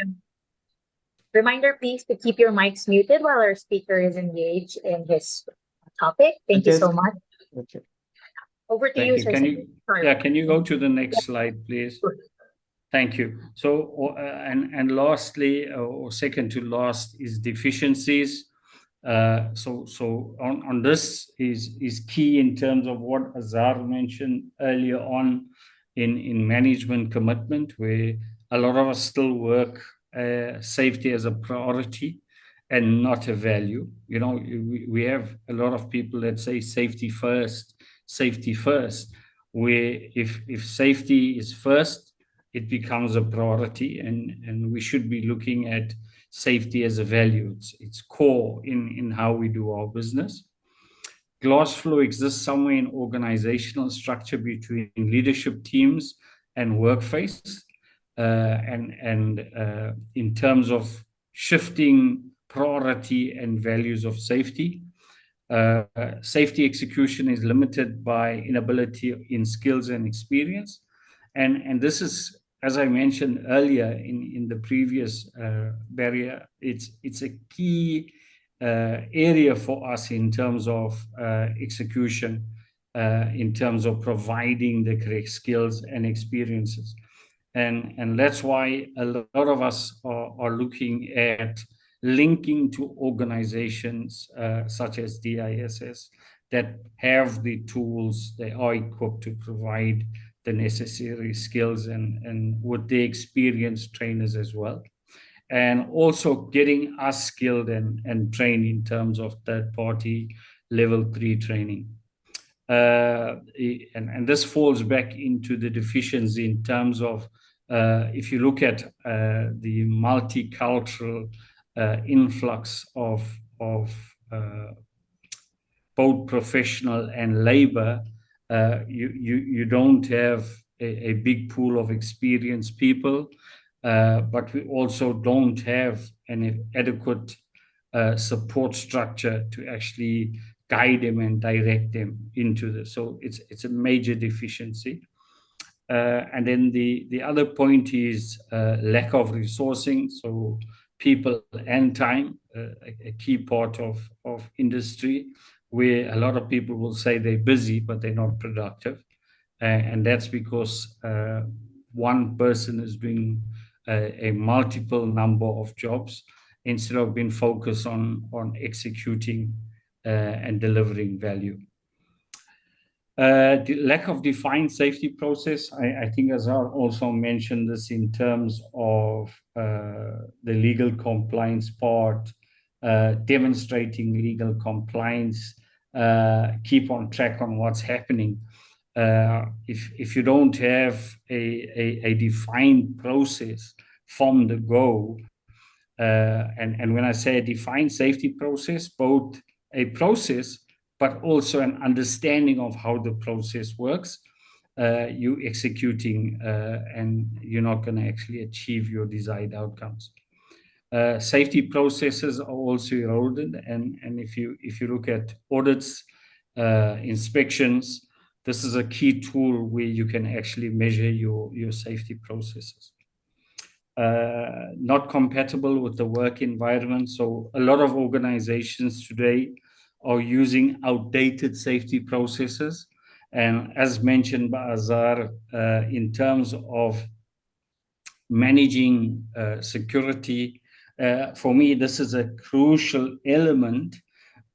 Reminder, please, to keep your mics muted while our speaker is engaged in his topic. Thank you so much. Okay. Over to Thank you, you. sir. Can you go to the next slide, please? Sure. Thank you. So, and lastly, or second to last, is deficiencies. So on this is key in terms of what Azhar mentioned earlier on in management commitment, where a lot of us still work safety as a priority and not a value. We have a lot of people that say safety first, where if safety is first, it becomes a priority, and we should be looking at safety as a value. It's core in how we do our business. Glass flow exists somewhere in organizational structure between leadership teams and workplace, and in terms of shifting priority and values of safety. Safety execution is limited by inability in skills and experience. And this is, as I mentioned earlier in the previous barrier, it's a key area for us in terms of execution, in terms of providing the correct skills and experiences. And that's why a lot of us are looking at linking to organizations such as DISS that have the tools, they are equipped to provide the necessary skills and with the experienced trainers as well. And also getting us skilled and trained in terms of third-party level 3 training. And this falls back into the deficiency in terms of if you look at the multicultural influx of both professional and labor, you don't have a big pool of experienced people, but we also don't have an adequate support structure to actually guide them and direct them into this. So it's a major deficiency. And then the other point is lack of resourcing. So people and time, a key part of industry, where a lot of people will say they're busy, but they're not productive. And that's because one person is doing a multiple number of jobs instead of being focused on executing and delivering value. The lack of defined safety process, I think Azhar also mentioned this in terms of the legal compliance part, demonstrating legal compliance, keep on track on what's happening. If you don't have a defined process from the go, and when I say a defined safety process, both a process but also an understanding of how the process works, you executing and you're not going to actually achieve your desired outcomes. Safety processes are also eroded, and if you look at audits, inspections, this is a key tool where you can actually measure your safety processes. Not compatible with the work environment. So a lot of organizations today are using outdated safety processes. And as mentioned by Azhar, in terms of managing security, for me, this is a crucial element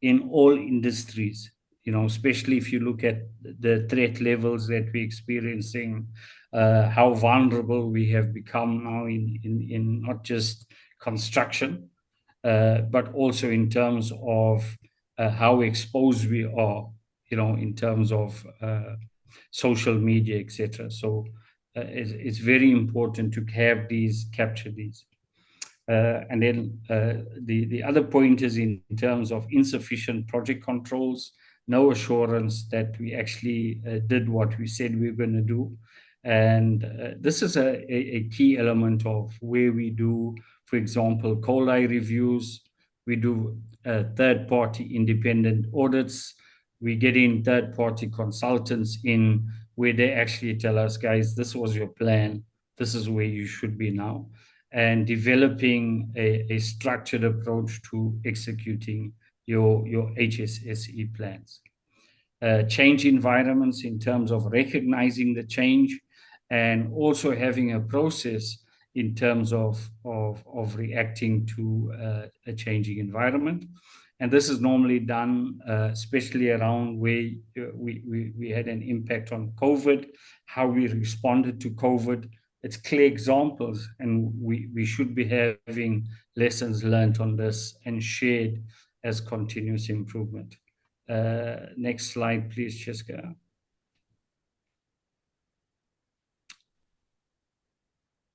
in all industries, especially if you look at the threat levels that we're experiencing, how vulnerable we have become now in not just construction, but also in terms of how exposed we are, in terms of social media, etc. So it's very important to have capture these. And then the other point is in terms of insufficient project controls, no assurance that we actually did what we said we were going to do. And this is a key element of where we do, for example, COLI reviews. We do third-party independent audits. We get in third-party consultants in where they actually tell us, guys, this was your plan. This is where you should be now. And developing a structured approach to executing your HSSE plans. Change environments in terms of recognizing the change and also having a process in terms of reacting to a changing environment. And this is normally done, especially around where we had an impact on COVID, how we responded to COVID. It's clear examples, and we should be having lessons learned on this and shared as continuous improvement. Next slide, please, Jessica.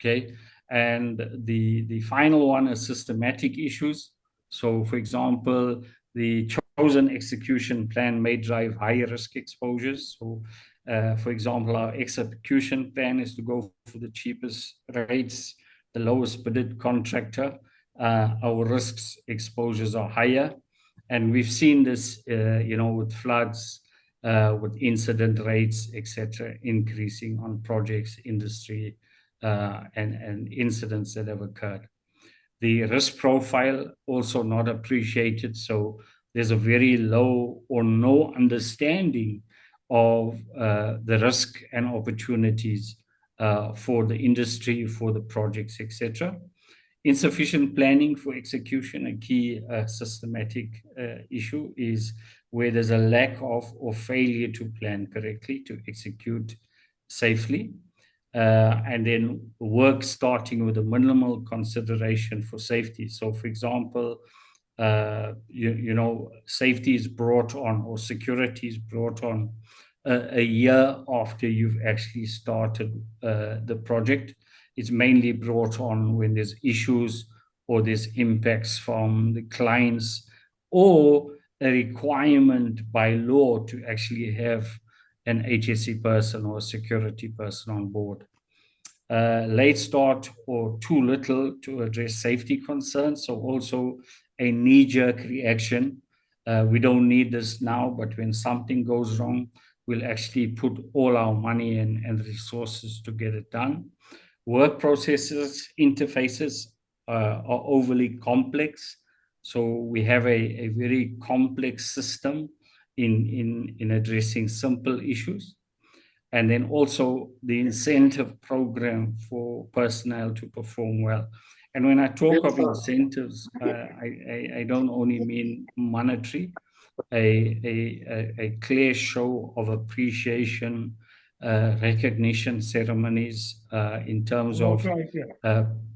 Okay, and the final one is systematic issues. So, for example, the chosen execution plan may drive higher risk exposures. So, for example, our execution plan is to go for the cheapest rates, the lowest bidded contractor. Our risks exposures are higher, and we've seen this, with floods, with incident rates, etc., increasing on projects, industry, and incidents that have occurred. The risk profile also not appreciated, so there's a very low or no understanding of the risk and opportunities for the industry, for the projects, etc. Insufficient planning for execution, a key systematic issue is where there's a lack of or failure to plan correctly, to execute safely. And then work starting with a minimal consideration for safety. So, for example, safety is brought on, or security is brought on a year after you've actually started the project. It's mainly brought on when there's issues or there's impacts from the clients, or a requirement by law to actually have an HSE person or a security person on board. Late start or too little to address safety concerns. So also a knee-jerk reaction. We don't need this now, but when something goes wrong, we'll actually put all our money and resources to get it done. Work processes, interfaces are overly complex. So we have a very complex system in addressing simple issues. And then also the incentive program for personnel to perform well. And when I talk of incentives, I don't only mean monetary, a clear show of appreciation, recognition ceremonies in terms of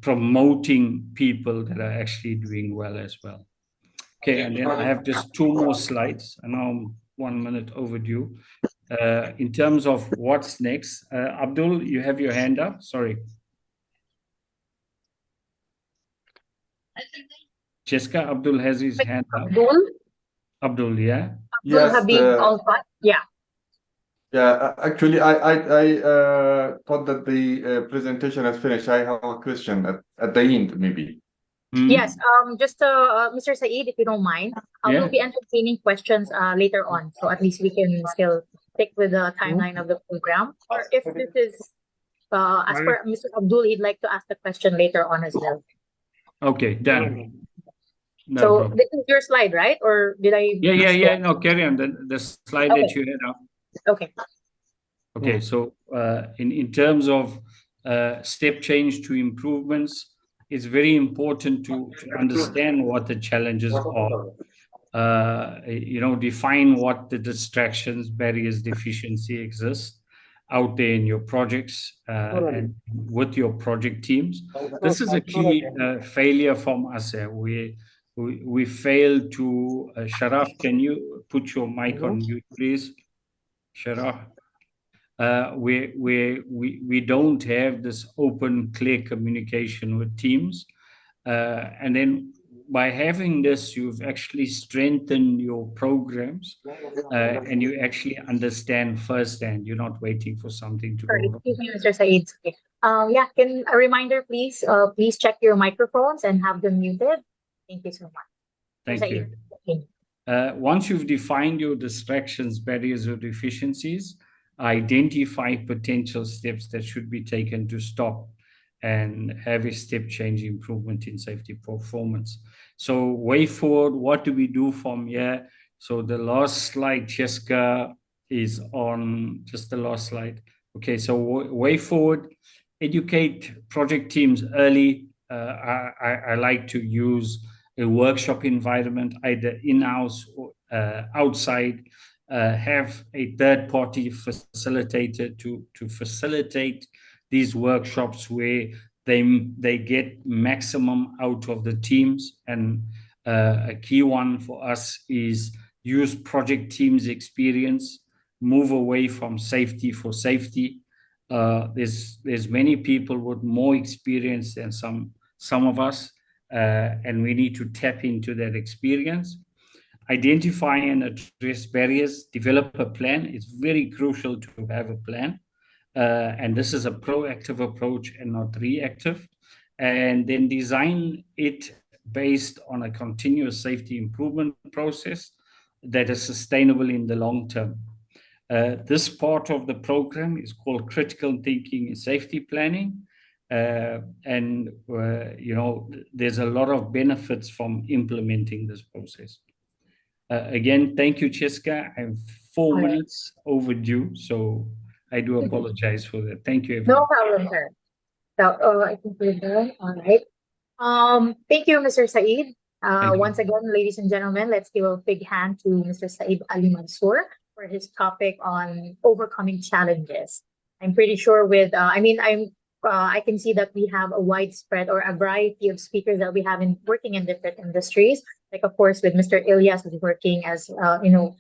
promoting people that are actually doing well as well. Okay, and then I have just 2 more slides, and now I'm 1 minute overdue. In terms of what's next, Abdul, you have your hand up. Sorry. Jessica, Abdul has his hand up. Abdul, yeah. Yes. Yeah. Yeah, actually, I thought that the presentation has finished. I have a question at the end, maybe. Yes, just Mr. Said, if you don't mind, we'll be entertaining questions later on, so at least we can still stick with the timeline of the program. Or if this is, as per Mr. Abdul, he'd like to ask the question later on as well. Okay, done. No so problem. this is your slide, right? Or did I? Yeah. No, carry on. The slide that you had up. Okay. Okay, so in terms of step change to improvements, it's very important to understand what the challenges are. Define what the distractions, barriers, deficiency exists out there in your projects and with your project teams. This is a key failure from us. We failed to. Sharaf, can you put your mic on mute, please? Sharaf. We don't have this open, clear communication with teams. And then by having this, you've actually strengthened your programs and you actually understand firsthand. You're not waiting for something to go wrong. Excuse me, Mr. Said. Yeah, can a reminder, please? Please check your microphones and have them muted. Thank you so much. Thank you. Once you've defined your distractions, barriers, or deficiencies, identify potential steps that should be taken to stop and have a step change improvement in safety performance. So way forward, what do we do from here? So the last slide, Jessica, is on just the last slide. Okay, so way forward, educate project teams early. I like to use a workshop environment, either in-house or outside. Have a third-party facilitator to facilitate these workshops where they get maximum out of the teams. And a key one for us is use project teams experience, move away from safety for safety, There's many people with more experience than some of us, and we need to tap into that experience. Identify and address barriers, develop a plan. It's very crucial to have a plan. And this is a proactive approach and not reactive. And then design it based on a continuous safety improvement process that is sustainable in the long term. This part of the program is called critical thinking and safety planning. And there's a lot of benefits from implementing this process. Again, thank you, Cheska. I'm 4 minutes overdue, so I do apologize for that. Thank you, everyone. No problem, sir. So, I think we're done. All right. Thank you, Mr. Said. Thank you. Once again, ladies and gentlemen, let's give a big hand to Mr. Said Ali Mansour for his topic on overcoming challenges. I'm pretty sure I can see that we have a widespread or a variety of speakers that we have working in different industries. Like, of course, with Mr. Ilyas, who's working as, in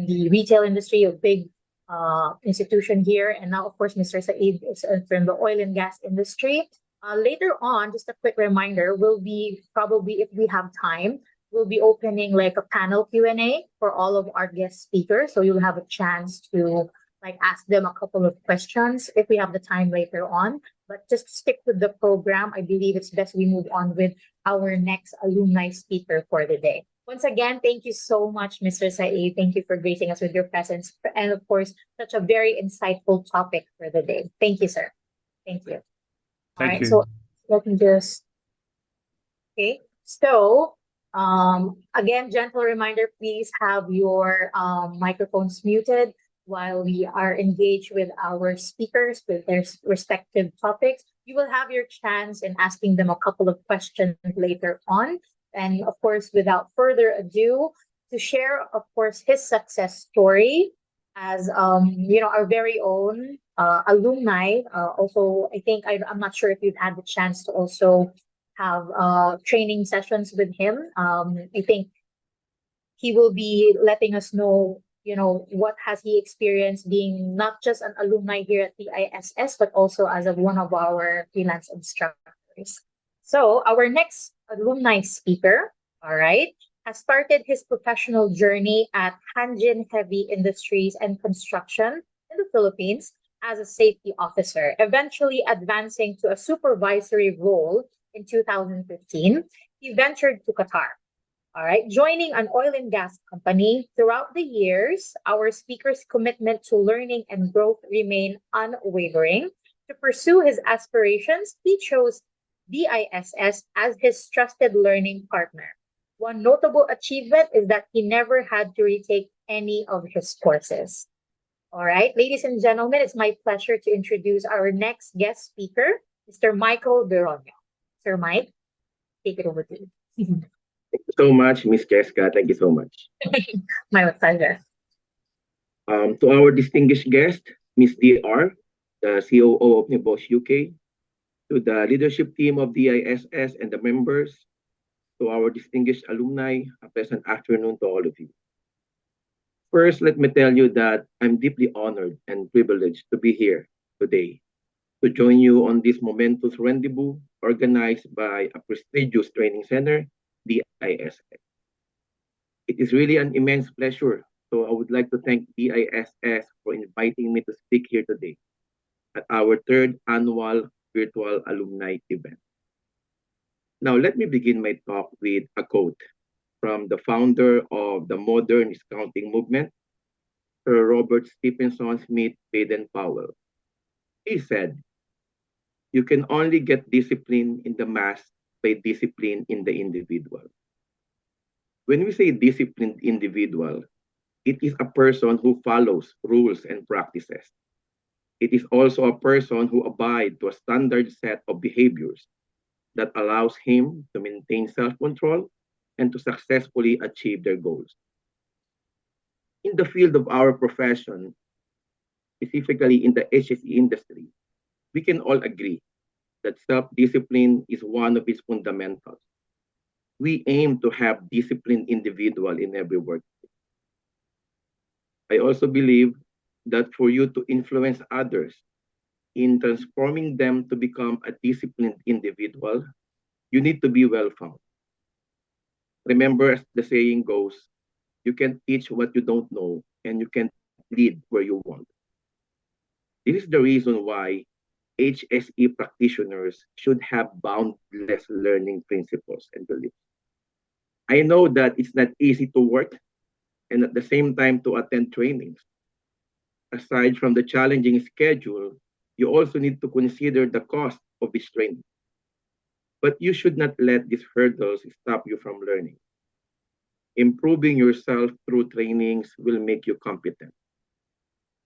the retail industry, a big institution here. And now, of course, Mr. Said is from the oil and gas industry. Later on, just a quick reminder, we'll be probably, if we have time, we'll be opening like a panel Q&A for all of our guest speakers. So you'll have a chance to ask them a couple of questions if we have the time later on. But just stick with the program. I believe it's best we move on with our next alumni speaker for the day. Once again, thank you so much, Mr. Said. Thank you for gracing us with your presence. And of course, such a very insightful topic for the day. Thank you, sir. Thank you. Thank you. So let me just, okay. So, again, gentle reminder, please have your microphones muted while we are engaged with our speakers with their respective topics. You will have your chance in asking them a couple of questions later on. And of course, without further ado, to share, of course, his success story as, our very own alumni. Also, I think, I'm not sure if you've had the chance to also have training sessions with him. I think he will be letting us know, what has he experienced being not just an alumni here at the ISS, but also as one of our freelance instructors. So our next alumni speaker, all right, has started his professional journey at Hanjin Heavy Industries and Construction in the Philippines as a safety officer, eventually advancing to a supervisory role in 2015. He ventured to Qatar. All right, joining an oil and gas company. Throughout the years, our speaker's commitment to learning and growth remained unwavering. To pursue his aspirations, he chose DISS as his trusted learning partner. One notable achievement is that he never had to retake any of his courses. All right, ladies and gentlemen, it's my pleasure to introduce our next guest speaker, Mr. Michael Beronio. Sir Mike, take it over to you. Thank you so much, Miss Jessica. Thank you so much. My pleasure. To our distinguished guest, Miss DR, the COO of Nibos UK, to the leadership team of DISS and the members, to our distinguished alumni, a pleasant afternoon to all of you. First, let me tell you that I'm deeply honored and privileged to be here today to join you on this momentous rendezvous organized by a prestigious training center, DISS. It is really an immense pleasure, so I would like to thank DISS for inviting me to speak here today at our third annual Virtual Alumni Event. Now, let me begin my talk with a quote from the founder of the modern scouting movement, Sir Robert Stephenson Smith Baden-Powell. He said, "You can only get discipline in the mass by discipline in the individual." When we say disciplined individual, it is a person who follows rules and practices. It is also a person who abides to a standard set of behaviors that allows him to maintain self-control and to successfully achieve their goals. In the field of our profession, specifically in the HSE industry, we can all agree that self-discipline is one of its fundamentals. We aim to have disciplined individual in every workplace. I also believe that for you to influence others, in transforming them to become a disciplined individual, you need to be well-founded. Remember, as the saying goes, you can teach what you don't know, and you can lead where you want. This is the reason why HSE practitioners should have boundless learning principles and beliefs. I know that it's not easy to work and at the same time to attend trainings. Aside from the challenging schedule, you also need to consider the cost of each training. But you should not let these hurdles stop you from learning. Improving yourself through trainings will make you competent.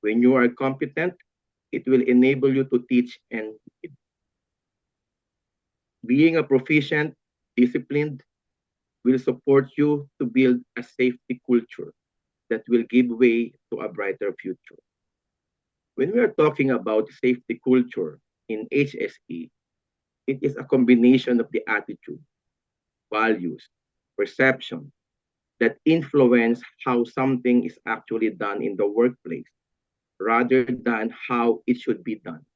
When you are competent, it will enable you to teach and lead. Being a proficient, disciplined, will support you to build a safety culture that will give way to a brighter future. When we are talking about safety culture in HSE, it is a combination of the attitude, values, perception that influence how something is actually done in the workplace rather than how it should be done.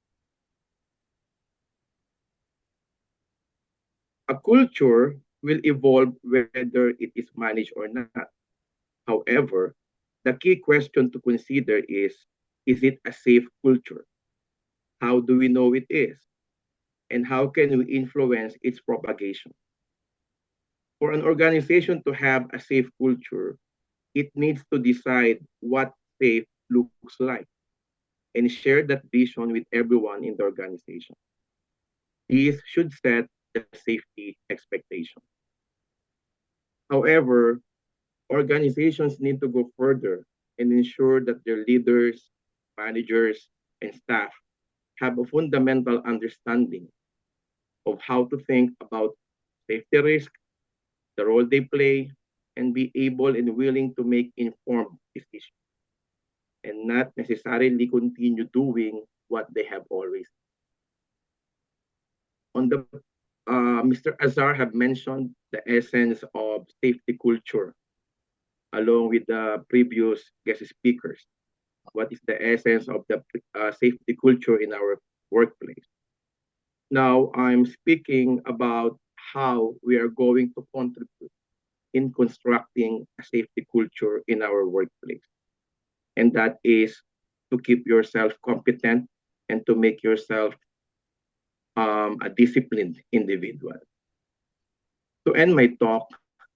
A culture will evolve whether it is managed or not. However, the key question to consider is it a safe culture? How do we know it is? And how can we influence its propagation? For an organization to have a safe culture, it needs to decide what safe looks like and share that vision with everyone in the organization. These should set the safety expectation. However, organizations need to go further and ensure that their leaders, managers, and staff have a fundamental understanding of how to think about safety risk, the role they play, and be able and willing to make informed decisions and not necessarily continue doing what they have always. Mr. Azar have mentioned the essence of safety culture along with the previous guest speakers. What is the essence of the safety culture in our workplace? Now, I'm speaking about how we are going to contribute in constructing a safety culture in our workplace. And that is to keep yourself competent and to make yourself a disciplined individual. To end my talk,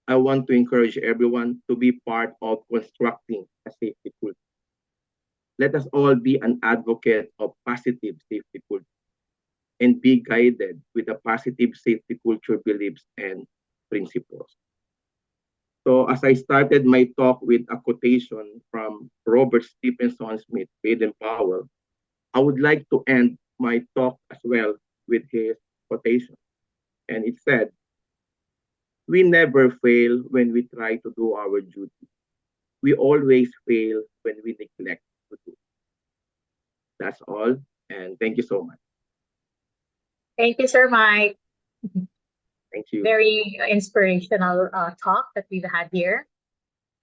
I want to encourage everyone to be part of constructing a safety culture. Let us all be an advocate of positive safety culture and be guided with a positive safety culture beliefs and principles. So as I started my talk with a quotation from Robert Stephenson Smith, Baden Powell, I would like to end my talk as well with his quotation. And it said, "We never fail when we try to do our duty. We always fail when we neglect to do." That's all, and thank you so much. Thank you, Sir Mike. Thank you. Very inspirational talk that we've had here.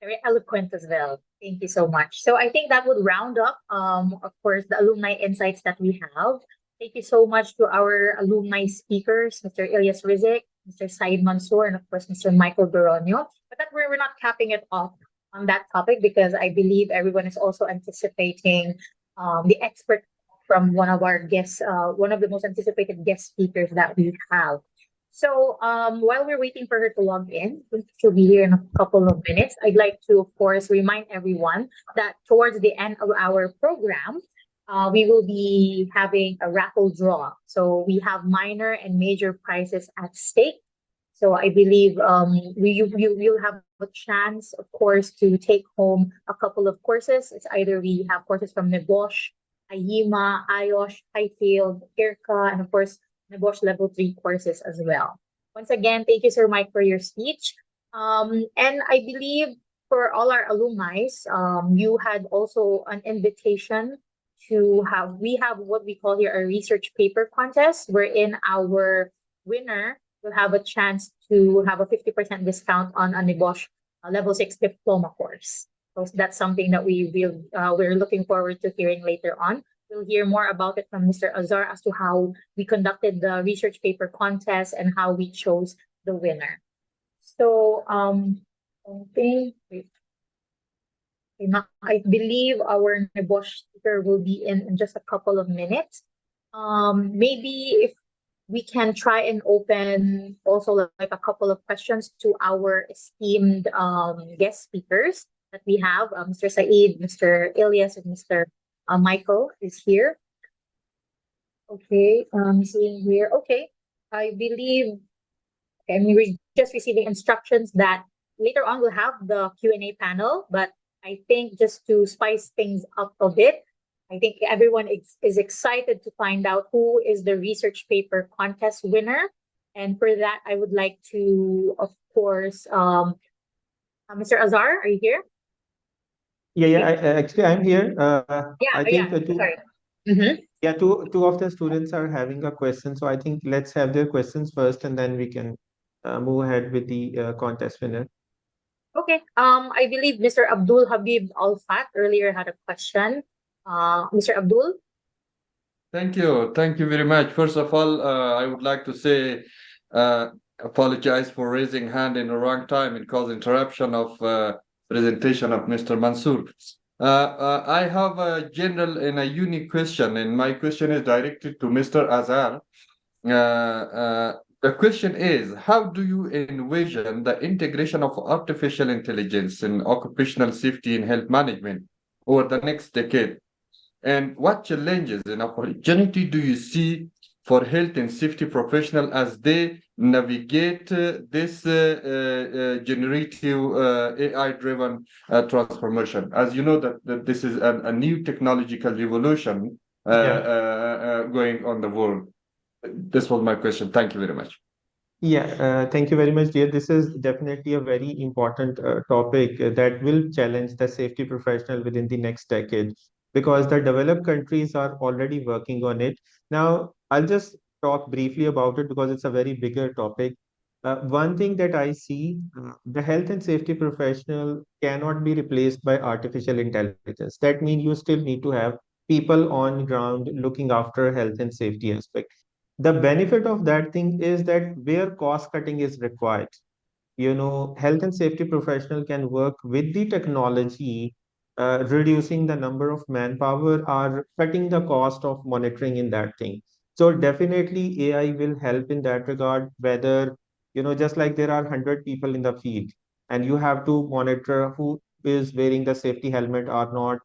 Very eloquent as well. Thank you so much. So I think that would round up, of course, the alumni insights that we have. Thank you so much to our alumni speakers, Mr. Ilyas Rizek, Mr. Said Mansour, and of course, Mr. Michael Beronio. But that we're not capping it off on that topic because I believe everyone is also anticipating the expert from one of our guests, one of the most anticipated guest speakers that we have. So while we're waiting for her to log in, she'll be here in a couple of minutes. I'd like to, of course, remind everyone that towards the end of our program, we will be having a raffle draw. So we have minor and major prizes at stake. So I believe you'll have a chance, of course, to take home a couple of courses. It's either we have courses from Nebosh, Ayima, Ayosh, Highfield, IRCA, and of course, Nebosh Level 3 courses as well. Once again, thank you, Sir Mike, for your speech. And I believe for all our alumni, you had also an invitation to we have what we call here a research paper contest, wherein our winner will have a chance to have a 50% discount on a Nebosh Level 6 diploma course. So that's something that we're looking forward to hearing later on. We'll hear more about it from Mr. Azar as to how we conducted the research paper contest and how we chose the winner. So, I believe our Nebosh speaker will be in just a couple of minutes. Maybe if we can try and open also like a couple of questions to our esteemed guest speakers that we have. Mr. Saeed, Mr. Ilyas, and Mr. Michael is here. Okay, seeing here. Okay, I believe we're just receiving instructions that later on we'll have the Q&A panel, but I think just to spice things up a bit, I think everyone is excited to find out who is the research paper contest winner. And for that, I would like to, of course, Mr. Azar, are you here? Yeah. Actually, I'm here. I think sorry. Mm-hmm. Yeah, two of the students are having a question, so I think let's have their questions first, and then we can move ahead with the contest winner. Okay. I believe Mr. Abdul Habib Alfat earlier had a question. Mr. Abdul? Thank you. Thank you very much. First of all, I would like to say, apologize for raising hand in the wrong time and cause interruption of presentation of Mr. Mansour. I have a general and a unique question, and my question is directed to Mr. Azar. The question is, how do you envision the integration of artificial intelligence in occupational safety and health management over the next decade? And what challenges and opportunity do you see for health and safety professionals as they navigate this generative AI-driven transformation? As you know, that this is a new technological revolution going on the world. This was my question. Thank you very much. Yeah, thank you very much, dear. This is definitely a very important topic that will challenge the safety professional within the next decade, because the developed countries are already working on it. Now, I'll just talk briefly about it because it's a very bigger topic. One thing that I see, the health and safety professional cannot be replaced by artificial intelligence. That means you still need to have people on ground looking after health and safety aspect. The benefit of that thing is that where cost cutting is required, health and safety professional can work with the technology, reducing the number of manpower or cutting the cost of monitoring in that thing. So definitely AI will help in that regard, whether, just like there are 100 people in the field and you have to monitor who is wearing the safety helmet or not.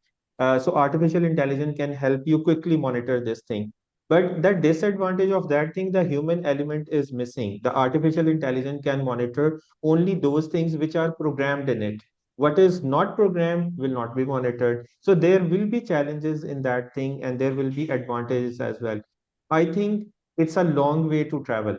So artificial intelligence can help you quickly monitor this thing. But the disadvantage of that thing, the human element is missing. The artificial intelligence can monitor only those things which are programmed in it. What is not programmed will not be monitored. So there will be challenges in that thing, and there will be advantages as well. I think it's a long way to travel.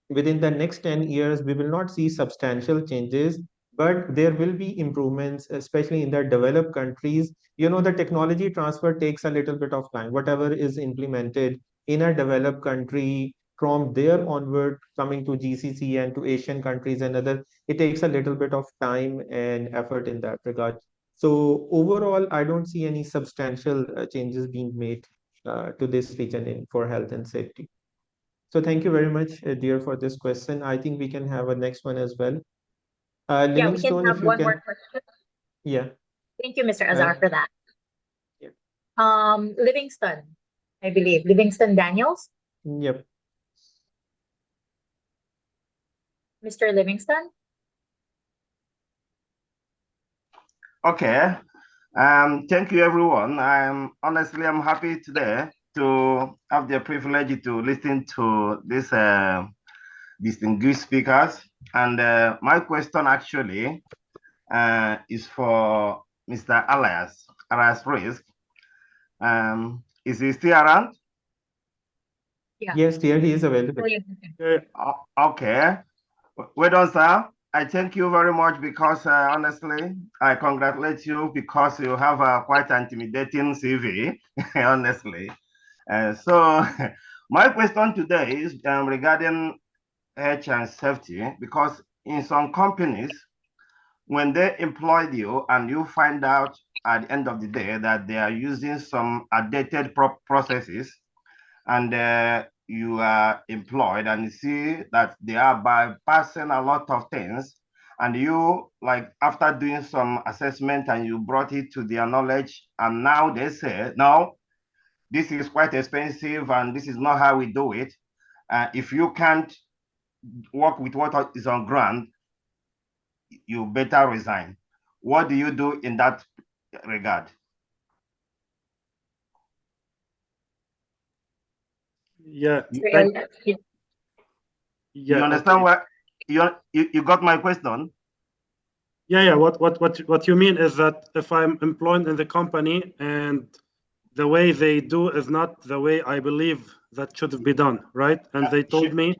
Within the next 10 years, we will not see substantial changes, but there will be improvements, especially in the developed countries. The technology transfer takes a little bit of time. Whatever is implemented in a developed country, from there onward, coming to GCC and to Asian countries and other, it takes a little bit of time and effort in that regard. So overall, I don't see any substantial changes being made to this region for health and safety. So thank you very much, dear, for this question. I think we can have a next one as well. Yeah, we can Livingstone, have if you one can. more question. Yeah. Thank you, Mr. Azar, for that. Yeah. Livingston, I believe. Livingston Daniels? Yep. Mr. Livingston? Okay. Thank you, everyone. I'm happy today to have the privilege to listen to this distinguished speakers. And my question actually is for Mr. Alias Risk. Is he still around? Yeah. Yes, dear, he is available. Okay. Well done, sir. I thank you very much because honestly, I congratulate you because you have a quite intimidating CV, honestly. So my question today is regarding health and safety, because in some companies, when they employ you and you find out at the end of the day that they are using some outdated processes, and you are employed and you see that they are bypassing a lot of things, and you, like, after doing some assessment and you brought it to their knowledge, and now they say, no, this is quite expensive and this is not how we do it. If you can't work with what is on ground, you better resign. What do you do in that regard? Yeah. You understand what you got my question? Yeah. What you mean is that if I'm employed in the company and the way they do is not the way I believe that should be done, right? And they told me,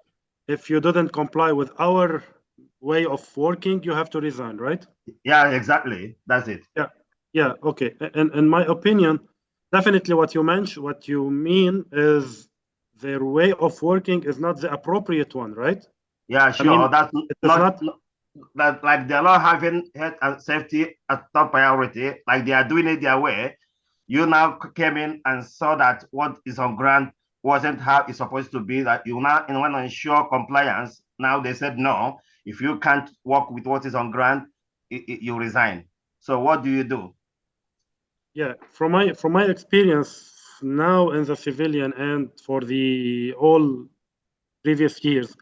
if you didn't comply with our way of working, you have to resign, right? Yeah, exactly. That's it. Yeah. Okay. And in my opinion, definitely what you mean is their way of working is not the appropriate one, right? Yeah, sure. I mean, that's not that, like, they're not having health and safety as top priority, like they are doing it their way. You now came in and saw that what is on ground wasn't how it's supposed to be, that you now want to ensure compliance. Now they said, no, if you can't work with what is on ground, you resign. So what do you do? Yeah, from my experience now in the civilian and for the all previous years,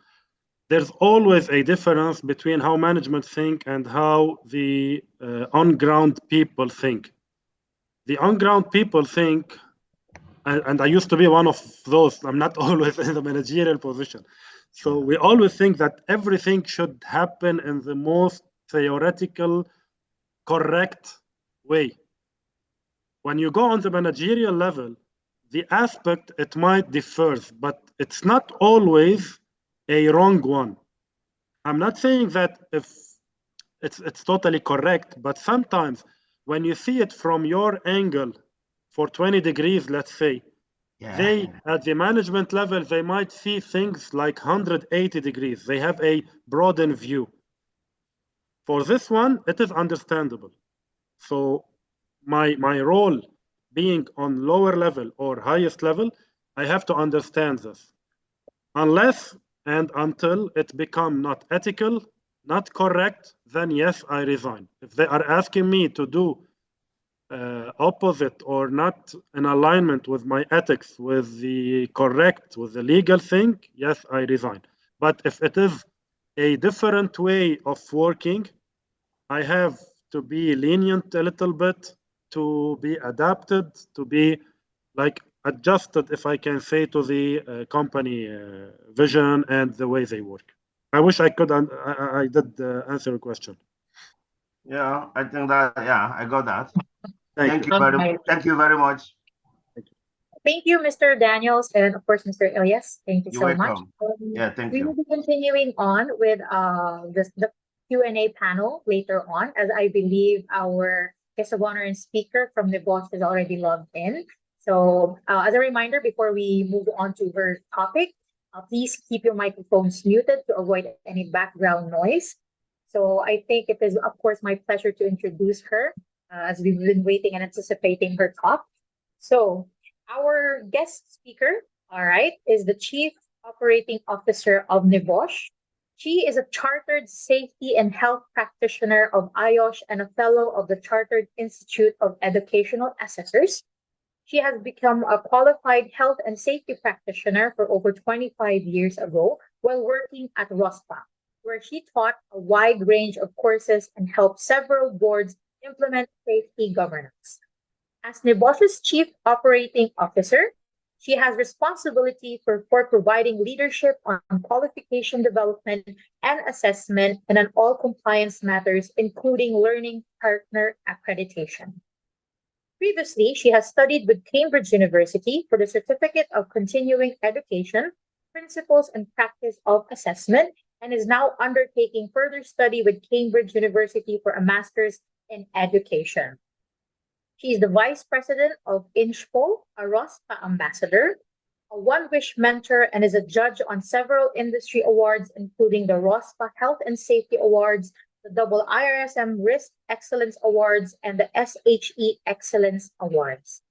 there's always a difference between how management think and how the on-ground people think. The on-ground people think, and I used to be one of those, I'm not always in the managerial position. So we always think that everything should happen in the most theoretical, correct way. When you go on the managerial level, the aspect, it might differ, but it's not always a wrong one. I'm not saying that if it's totally correct, but sometimes when you see it from your angle for 20 degrees, let's say, they, at the management level, they might see things like 180 degrees. They have a broadened view. For this one, it is understandable. So my role being on lower level or highest level, I have to understand this. Unless and until it become not ethical, not correct, then yes, I resign. If they are asking me to do opposite or not in alignment with my ethics, with the correct, with the legal thing, yes, I resign. But if it is a different way of working, I have to be lenient a little bit, to be adapted, to be like adjusted, if I can say, to the company vision and the way they work. I wish I could, I did answer your question. Yeah, I think that, yeah, I got that. Thank you very much. Thank you very much. Thank you, Mr. Daniels, and of course, Mr. Elias. Thank you You're so welcome. much. Yeah, thank we you. will be continuing on with the Q&A panel later on, as I believe our guest of honor and speaker from the boss is already logged in. So as a reminder, before we move on to her topic, please keep your microphones muted to avoid any background noise. So I think it is, of course, my pleasure to introduce her as we've been waiting and anticipating her talk. So our guest speaker, all right, is the Chief Operating Officer of NEBOSH. She is a Chartered Safety and Health Practitioner of IOSH and a Fellow of the Chartered Institute of Educational Assessors. She has become a qualified health and safety practitioner for over 25 years ago while working at ROSPA, where she taught a wide range of courses and helped several boards implement safety governance. As NEBOSH's Chief Operating Officer, she has responsibility for providing leadership on qualification development and assessment and on all compliance matters, including learning partner accreditation. Previously, she has studied with Cambridge University for the Certificate of Continuing Education, Principles and Practice of Assessment, and is now undertaking further study with Cambridge University for a Master's in Education. She is the Vice President of INSHPO, a ROSPA ambassador, a One Wish mentor, and is a judge on several industry awards, including the ROSPA Health and Safety Awards, the double IRSM Risk Excellence Awards, and the SHE Excellence Awards.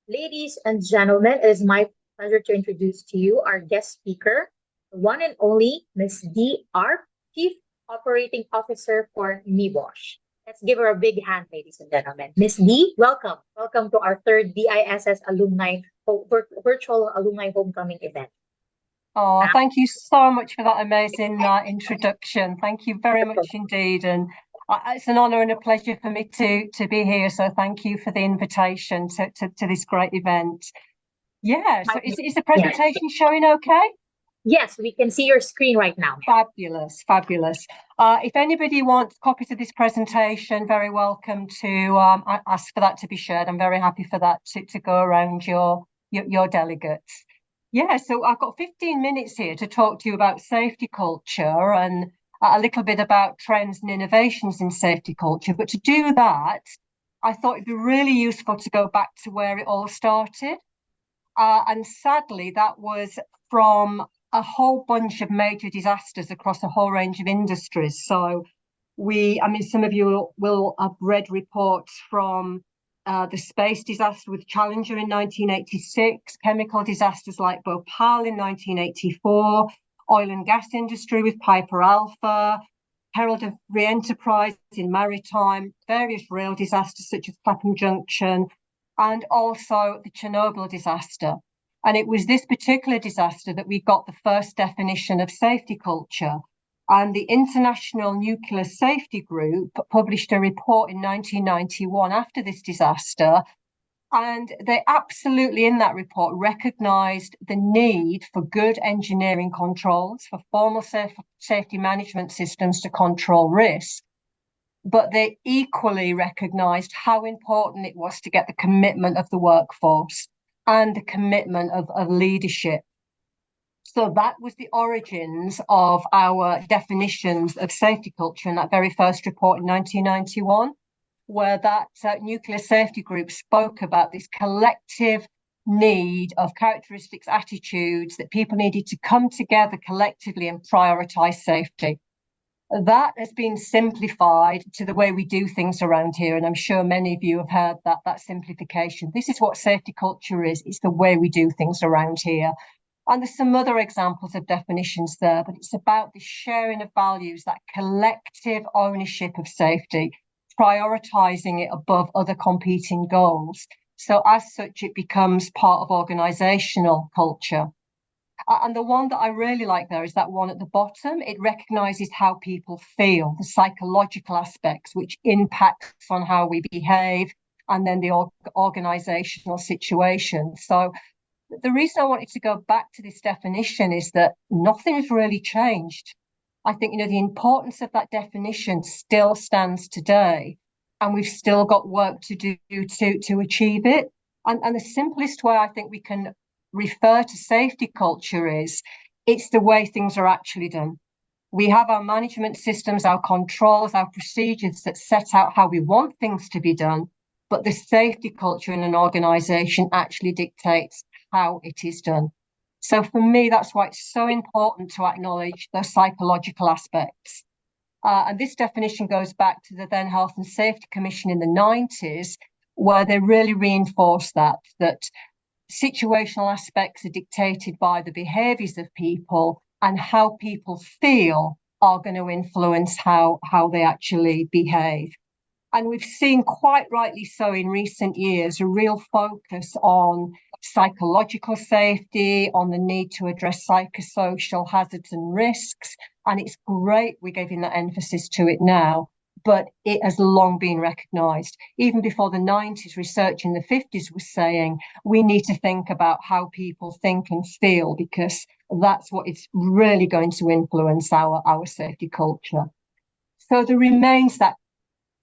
Ladies and gentlemen, it is my pleasure to introduce to you our guest speaker, the one and only Ms. D.R., Chief Operating Officer for NIBOSH. Let's give her a big hand, ladies and gentlemen. Ms. D, welcome. Welcome to our third DISS Virtual Alumni Homecoming event. Oh, thank you so much for that amazing introduction. Thank you very much indeed. And it's an honor and a pleasure for me to be here. So thank you for the invitation to this great event. Yeah, so is the presentation showing okay? Yes, we can see your screen right now. Fabulous, fabulous. If anybody wants copies of this presentation, very welcome to ask for that to be shared. I'm very happy for that to go around your delegates. Yeah, so I've got 15 minutes here to talk to you about safety culture and a little bit about trends and innovations in safety culture. But to do that, I thought it'd be really useful to go back to where it all started. And sadly, that was from a whole bunch of major disasters across a whole range of industries. So some of you will have read reports from the space disaster with Challenger in 1986, chemical disasters like Bhopal in 1984, oil and gas industry with Piper Alpha, Herald of Re-Enterprise in maritime, various rail disasters such as Clapham Junction, and also the Chernobyl disaster. And it was this particular disaster that we got the first definition of safety culture. And the International Nuclear Safety Group published a report in 1991 after this disaster. And they absolutely, in that report, recognised the need for good engineering controls, for formal safety management systems to control risk. But they equally recognised how important it was to get the commitment of the workforce and the commitment of leadership. So that was the origins of our definitions of safety culture in that very first report in 1991, where that nuclear safety group spoke about this collective need of characteristics, attitudes that people needed to come together collectively and prioritise safety. That has been simplified to the way we do things around here. And I'm sure many of you have heard that simplification. This is what safety culture is. It's the way we do things around here. And there's some other examples of definitions there, but it's about the sharing of values, that collective ownership of safety, prioritising it above other competing goals. So as such, it becomes part of organisational culture. And the one that I really like there is that one at the bottom. It recognises how people feel, the psychological aspects, which impacts on how we behave, and then the organisational situation. So the reason I wanted to go back to this definition is that nothing has really changed. I think, the importance of that definition still stands today, and we've still got work to do to achieve it. And the simplest way I think we can refer to safety culture is it's the way things are actually done. We have our management systems, our controls, our procedures that set out how we want things to be done, but the safety culture in an organisation actually dictates how it is done. So for me, that's why it's so important to acknowledge those psychological aspects. And this definition goes back to the then Health and Safety Commission in the 90s, where they really reinforced that situational aspects are dictated by the behaviours of people, and how people feel are going to influence how they actually behave. And we've seen, quite rightly so in recent years, a real focus on psychological safety, on the need to address psychosocial hazards and risks. And it's great we're giving that emphasis to it now, but it has long been recognised. Even before the 90s, research in the 50s was saying we need to think about how people think and feel, because that's what is really going to influence our safety culture. So there remains that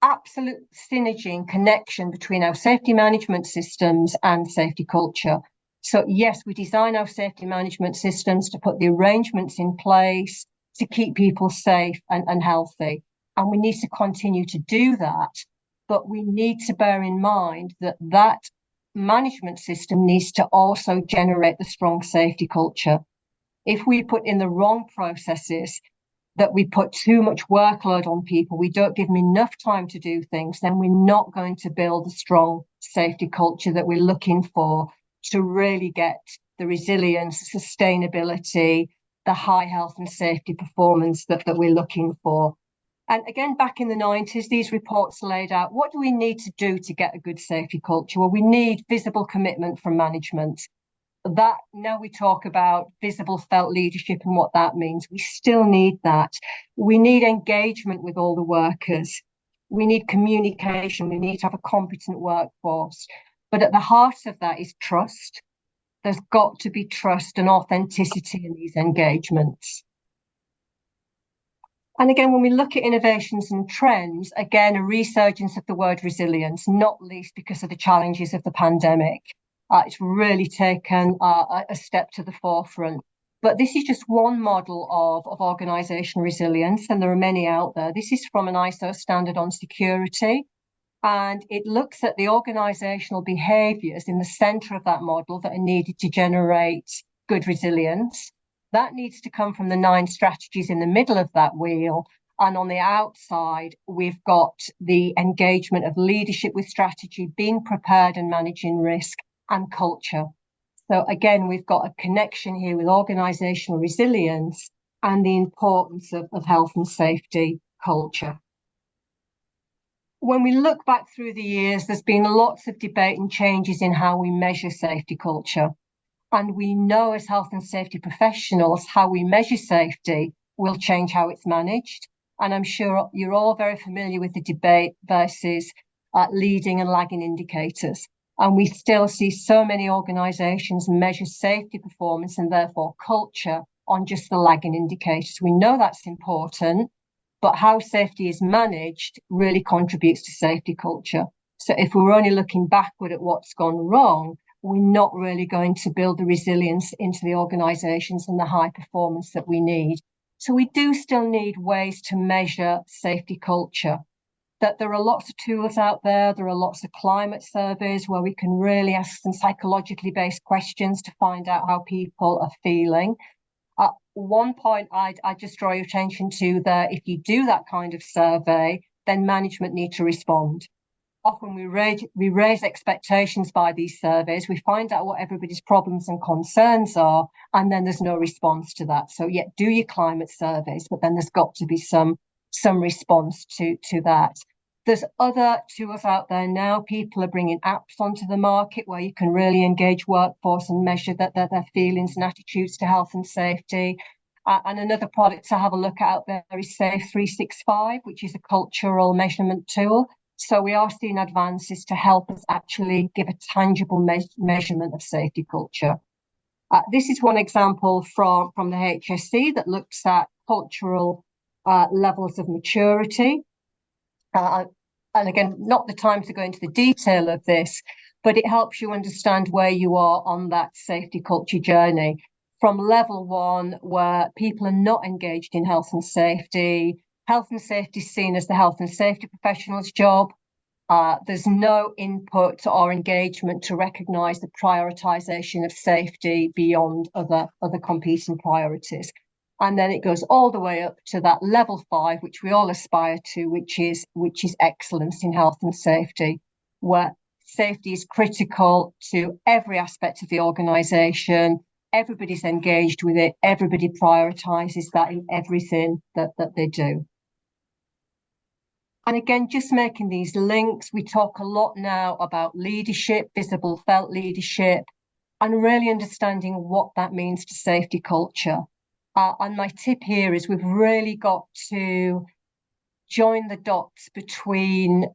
absolute synergy and connection between our safety management systems and safety culture. So yes, we design our safety management systems to put the arrangements in place to keep people safe and healthy. And we need to continue to do that. But we need to bear in mind that management system needs to also generate the strong safety culture. If we put in the wrong processes, that we put too much workload on people, we don't give them enough time to do things, then we're not going to build a strong safety culture that we're looking for to really get the resilience, sustainability, the high health and safety performance that we're looking for. And again, back in the 90s, these reports laid out, what do we need to do to get a good safety culture? Well, we need visible commitment from management. That now we talk about visible felt leadership and what that means. We still need that. We need engagement with all the workers. We need communication. We need to have a competent workforce. But at the heart of that is trust. There's got to be trust and authenticity in these engagements. And again, when we look at innovations and trends, again, a resurgence of the word resilience, not least because of the challenges of the pandemic. It's really taken a step to the forefront. But this is just one model of organisation resilience, and there are many out there. This is from an ISO standard on security, and it looks at the organisational behaviours in the centre of that model that are needed to generate good resilience. That needs to come from the 9 strategies in the middle of that wheel. And on the outside, we've got the engagement of leadership with strategy, being prepared and managing risk, and culture. So again, we've got a connection here with organisational resilience and the importance of health and safety culture. When we look back through the years, there's been lots of debate and changes in how we measure safety culture. And we know as health and safety professionals, how we measure safety will change how it's managed. And I'm sure you're all very familiar with the debate versus leading and lagging indicators. And we still see so many organisations measure safety performance and therefore culture on just the lagging indicators. We know that's important, but how safety is managed really contributes to safety culture. So if we're only looking backward at what's gone wrong, we're not really going to build the resilience into the organisations and the high performance that we need. So we do still need ways to measure safety culture. That there are lots of tools out there. There are lots of climate surveys where we can really ask some psychologically based questions to find out how people are feeling. One point I'd just draw your attention to there, if you do that kind of survey, then management need to respond. Often we raise expectations by these surveys. We find out what everybody's problems and concerns are, and then there's no response to that. So yeah, do your climate surveys, but then there's got to be some response to that. There's other tools out there now. People are bringing apps onto the market where you can really engage workforce and measure their feelings and attitudes to health and safety. And another product to have a look at out there is Safe 365, which is a cultural measurement tool. So we are seeing advances to help us actually give a tangible measurement of safety culture. This is one example from the HSC that looks at cultural levels of maturity. And again, not the time to go into the detail of this, but it helps you understand where you are on that safety culture journey. From level 1, where people are not engaged in health and safety is seen as the health and safety professional's job. There's no input or engagement to recognise the prioritisation of safety beyond other competing priorities. And then it goes all the way up to that level 5, which we all aspire to, which is excellence in health and safety, where safety is critical to every aspect of the organisation. Everybody's engaged with it. Everybody prioritises that in everything that they do. And again, just making these links, we talk a lot now about leadership, visible felt leadership, and really understanding what that means to safety culture. And my tip here is we've really got to join the dots between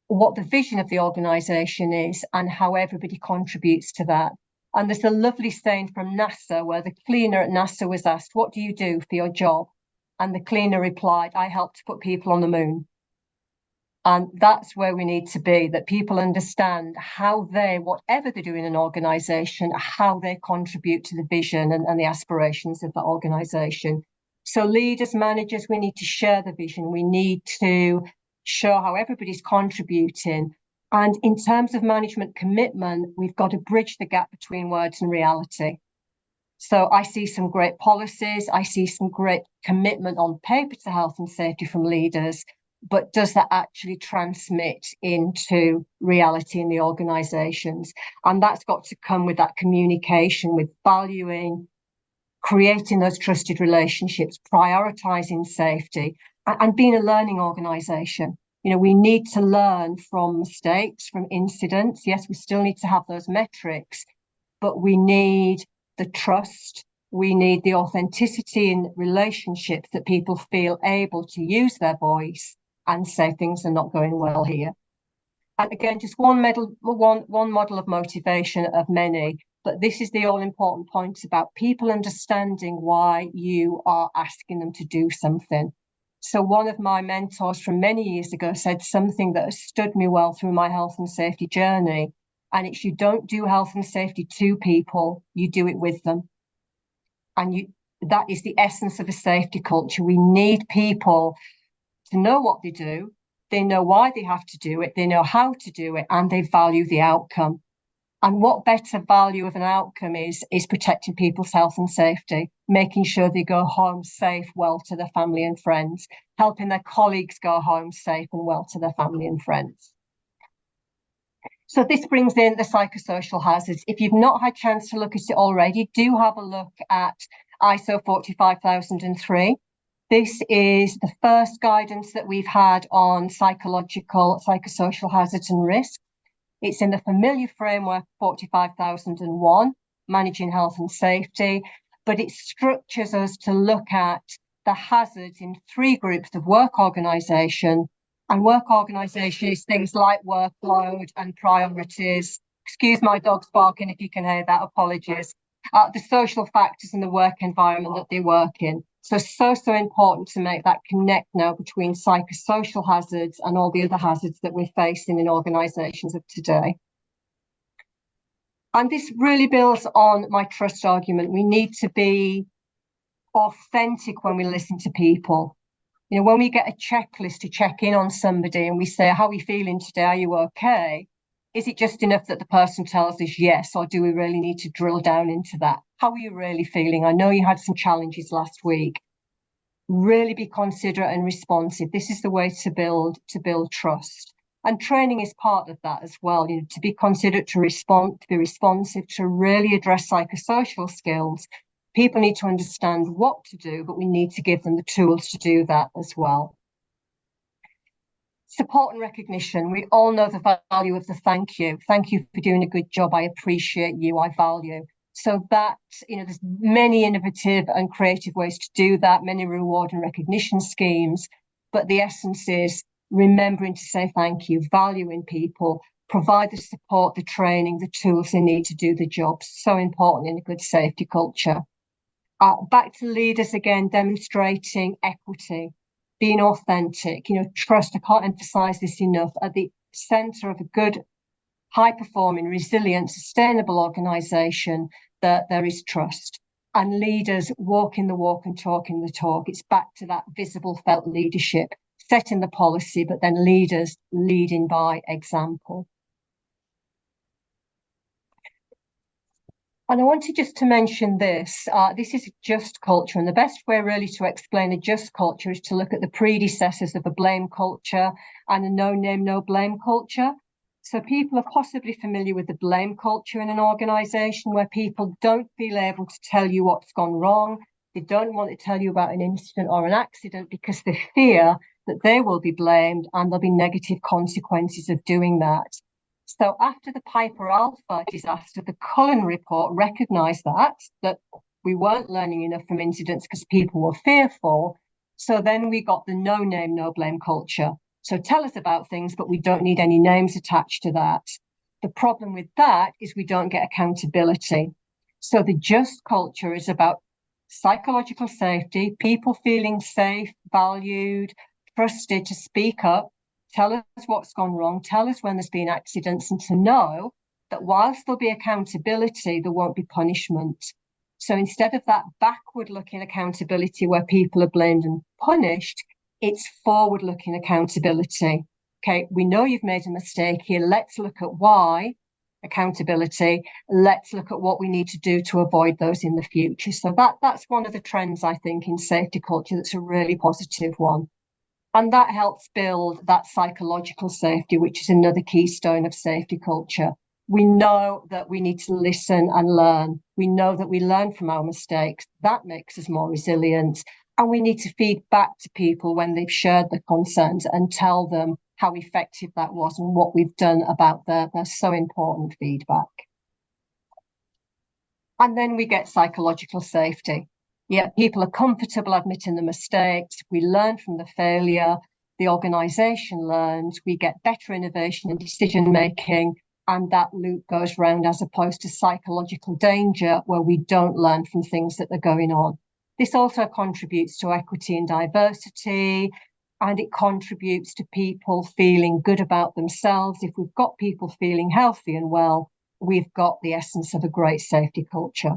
what the vision of the organisation is and how everybody contributes to that. And there's a lovely saying from NASA where the cleaner at NASA was asked, "What do you do for your job?" And the cleaner replied, "I help to put people on the moon." And that's where we need to be, that people understand how they, whatever they do in an organisation, how they contribute to the vision and the aspirations of the organisation. So leaders, managers, we need to share the vision. We need to show how everybody's contributing. And in terms of management commitment, we've got to bridge the gap between words and reality. So I see some great policies, I see some great commitment on paper to health and safety from leaders, but does that actually transmit into reality in the organisations? And that's got to come with that communication, with valuing, creating those trusted relationships, prioritising safety, and being a learning organisation. You know, we need to learn from mistakes, from incidents. Yes, we still need to have those metrics, but we need the trust, we need the authenticity in relationships that people feel able to use their voice and say things are not going well here. And again, just one model of motivation of many, but this is the all-important point about people understanding why you are asking them to do something. So one of my mentors from many years ago said something that has stood me well through my health and safety journey, and it's you don't do health and safety to people, you do it with them. And that is the essence of a safety culture. We need people to know what they do, they know why they have to do it, they know how to do it, and they value the outcome. And what better value of an outcome is protecting people's health and safety, making sure they go home safe, well to their family and friends, helping their colleagues go home safe and well to their family and friends. So this brings in the psychosocial hazards. If you've not had a chance to look at it already, do have a look at ISO 45003. This is the first guidance that we've had on psychosocial hazards and risks. It's in the familiar framework 45001, managing health and safety, but it structures us to look at the hazards in 3 groups of work organisation. And work organisation is things like workload and priorities. Excuse my dog's barking if you can hear that, apologies. The social factors and the work environment that they work in. So important to make that connect now between psychosocial hazards and all the other hazards that we're facing in organisations of today. And this really builds on my trust argument. We need to be authentic when we listen to people. You know, when we get a checklist to check in on somebody and we say, how are you feeling today? Are you okay? Is it just enough that the person tells us yes, or do we really need to drill down into that? How are you really feeling? I know you had some challenges last week. Really be considerate and responsive. This is the way to build trust. And training is part of that as well. You know, to be considerate, to respond, to be responsive, to really address psychosocial skills. People need to understand what to do, but we need to give them the tools to do that as well. Support and recognition. We all know the value of the thank you. Thank you for doing a good job. I appreciate you. I value. So that, you know, there's many innovative and creative ways to do that, many reward and recognition schemes. But the essence is remembering to say thank you, valuing people, provide the support, the training, the tools they need to do the job. So important in a good safety culture. Back to leaders again, demonstrating equity, being authentic, you know, trust. I can't emphasize this enough. At the center of a good, high-performing, resilient, sustainable organization, that there is trust. And leaders walking the walk and talking the talk. It's back to that visible, felt leadership, setting the policy, but then leaders leading by example. And I wanted just to mention this. This is a just culture, and the best way really to explain a just culture is to look at the predecessors of a blame culture and a no name, no blame culture. So people are possibly familiar with the blame culture in an organisation where people don't feel able to tell you what's gone wrong. They don't want to tell you about an incident or an accident because they fear that they will be blamed and there'll be negative consequences of doing that. So after the Piper Alpha disaster, the Cullen report recognised that we weren't learning enough from incidents because people were fearful. So then we got the no name, no blame culture. So tell us about things, but we don't need any names attached to that. The problem with that is we don't get accountability. So the just culture is about psychological safety, people feeling safe, valued, trusted to speak up, tell us what's gone wrong, tell us when there's been accidents, and to know that whilst there'll be accountability, there won't be punishment. So instead of that backward-looking accountability where people are blamed and punished, it's forward-looking accountability. Okay, we know you've made a mistake here. Let's look at why. accountability. Let's look at what we need to do to avoid those in the future. So that's one of the trends, I think, in safety culture that's a really positive one. And that helps build that psychological safety, which is another keystone of safety culture. We know that we need to listen and learn. We know that we learn from our mistakes. That makes us more resilient. And we need to feed back to people when they've shared their concerns and tell them how effective that was and what we've done about their so important feedback. And then we get psychological safety. Yeah, people are comfortable admitting the mistakes. We learn from the failure. The organisation learns. We get better innovation and decision making. And that loop goes round, as opposed to psychological danger where we don't learn from things that are going on. This also contributes to equity and diversity, and it contributes to people feeling good about themselves. If we've got people feeling healthy and well, we've got the essence of a great safety culture.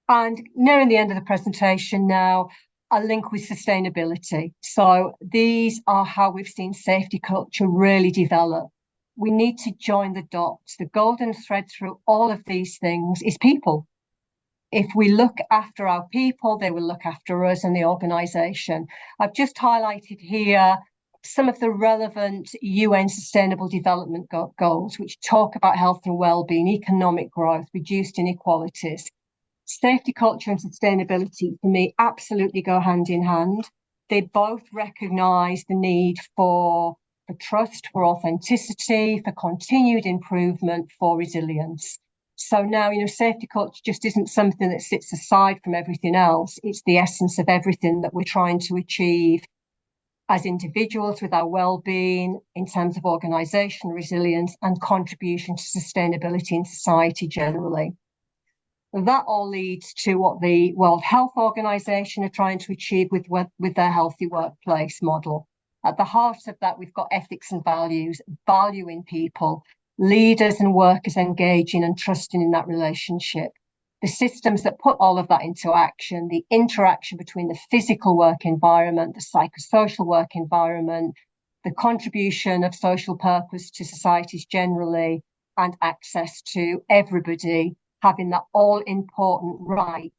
And nearing the end of the presentation now, a link with sustainability. So these are how we've seen safety culture really develop. We need to join the dots. The golden thread through all of these things is people. If we look after our people, they will look after us and the organisation. I've just highlighted here some of the relevant UN Sustainable Development Goals, which talk about health and well-being, economic growth, reduced inequalities. Safety culture and sustainability, for me, absolutely go hand in hand. They both recognise the need for trust, for authenticity, for continued improvement, for resilience. So now, safety culture just isn't something that sits aside from everything else. It's the essence of everything that we're trying to achieve as individuals with our well-being, in terms of organisation resilience and contribution to sustainability in society generally. That all leads to what the World Health Organization are trying to achieve with their healthy workplace model. At the heart of that, we've got ethics and values, valuing people, leaders and workers engaging and trusting in that relationship. The systems that put all of that into action, the interaction between the physical work environment, the psychosocial work environment, the contribution of social purpose to societies generally, and access to everybody having that all-important right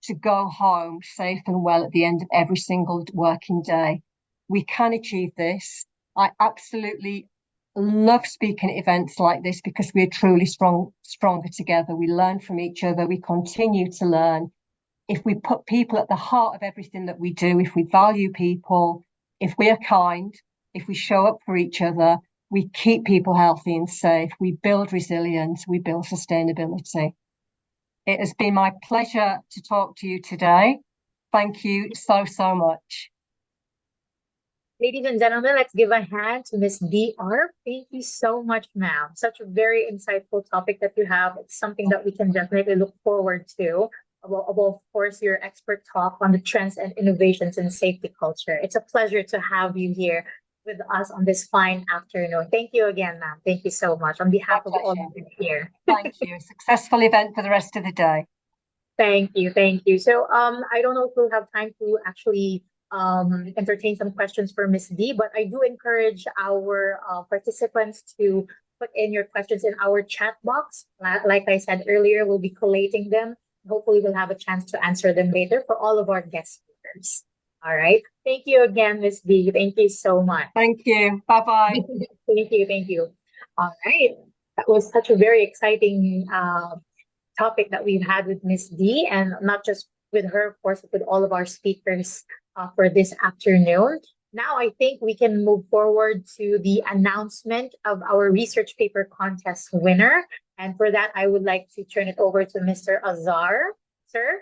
to go home safe and well at the end of every single working day. We can achieve this. I absolutely love speaking at events like this because we are truly stronger together. We learn from each other. We continue to learn. If we put people at the heart of everything that we do, if we value people, if we are kind, if we show up for each other, we keep people healthy and safe. We build resilience. We build sustainability. It has been my pleasure to talk to you today. Thank you so much. Ladies and gentlemen, let's give a hand to Ms. DR. Thank you so much, ma'am. Such a very insightful topic that you have. It's something that we can definitely look forward to. Of course, your expert talk on the trends and innovations in safety culture. It's a pleasure to have you here with us on this fine afternoon. Thank you again, ma'am. Thank you so much on behalf of all of you here. Thank you. Successful event for the rest of the day. Thank you. Thank you. So I don't know if we'll have time to actually entertain some questions for Ms. D, but I do encourage our participants to put in your questions in our chat box. Like I said earlier, we'll be collating them. Hopefully we'll have a chance to answer them later for all of our guest speakers. All right. Thank you again, Ms. D. Thank you so much. Thank you. Bye-bye. Thank you. Thank you. All right. That was such a very exciting topic that we've had with Ms. D, and not just with her, of course, but with all of our speakers for this afternoon. Now, I think we can move forward to the announcement of our research paper contest winner. And for that, I would like to turn it over to Mr. Azhar. Sir?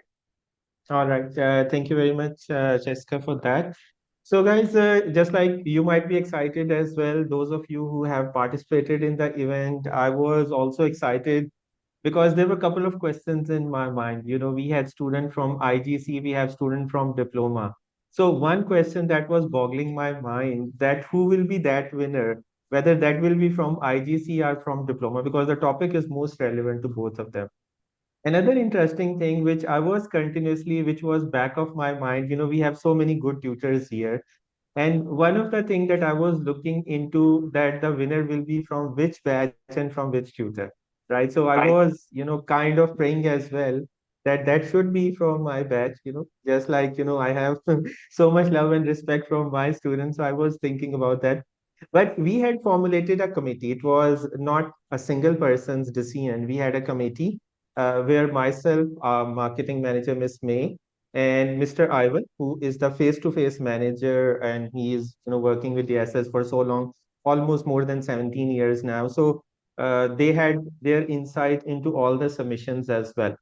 All right. Thank you very much, Jessica, for that. So guys, just like you might be excited as well, those of you who have participated in the event, I was also excited because there were a couple of questions in my mind. We had student from IGC, we have student from diploma. So one question that was boggling my mind, that who will be that winner, whether that will be from IGC or from diploma, because the topic is most relevant to both of them. Another interesting thing which I was continuously, which was back of my mind, we have so many good tutors here. And one of the things that I was looking into that the winner will be from which batch and from which tutor, right? So I was, kind of praying as well that that should be from my batch, just like, I have so much love and respect from my students. So I was thinking about that. But we had formulated a committee. It was not a single person's decision. We had a committee where myself, marketing manager, Miss May, and Mr. Ivan, who is the face-to-face manager, and he is, working with the SS for so long, almost more than 17 years now. So they had their insight into all the submissions as well.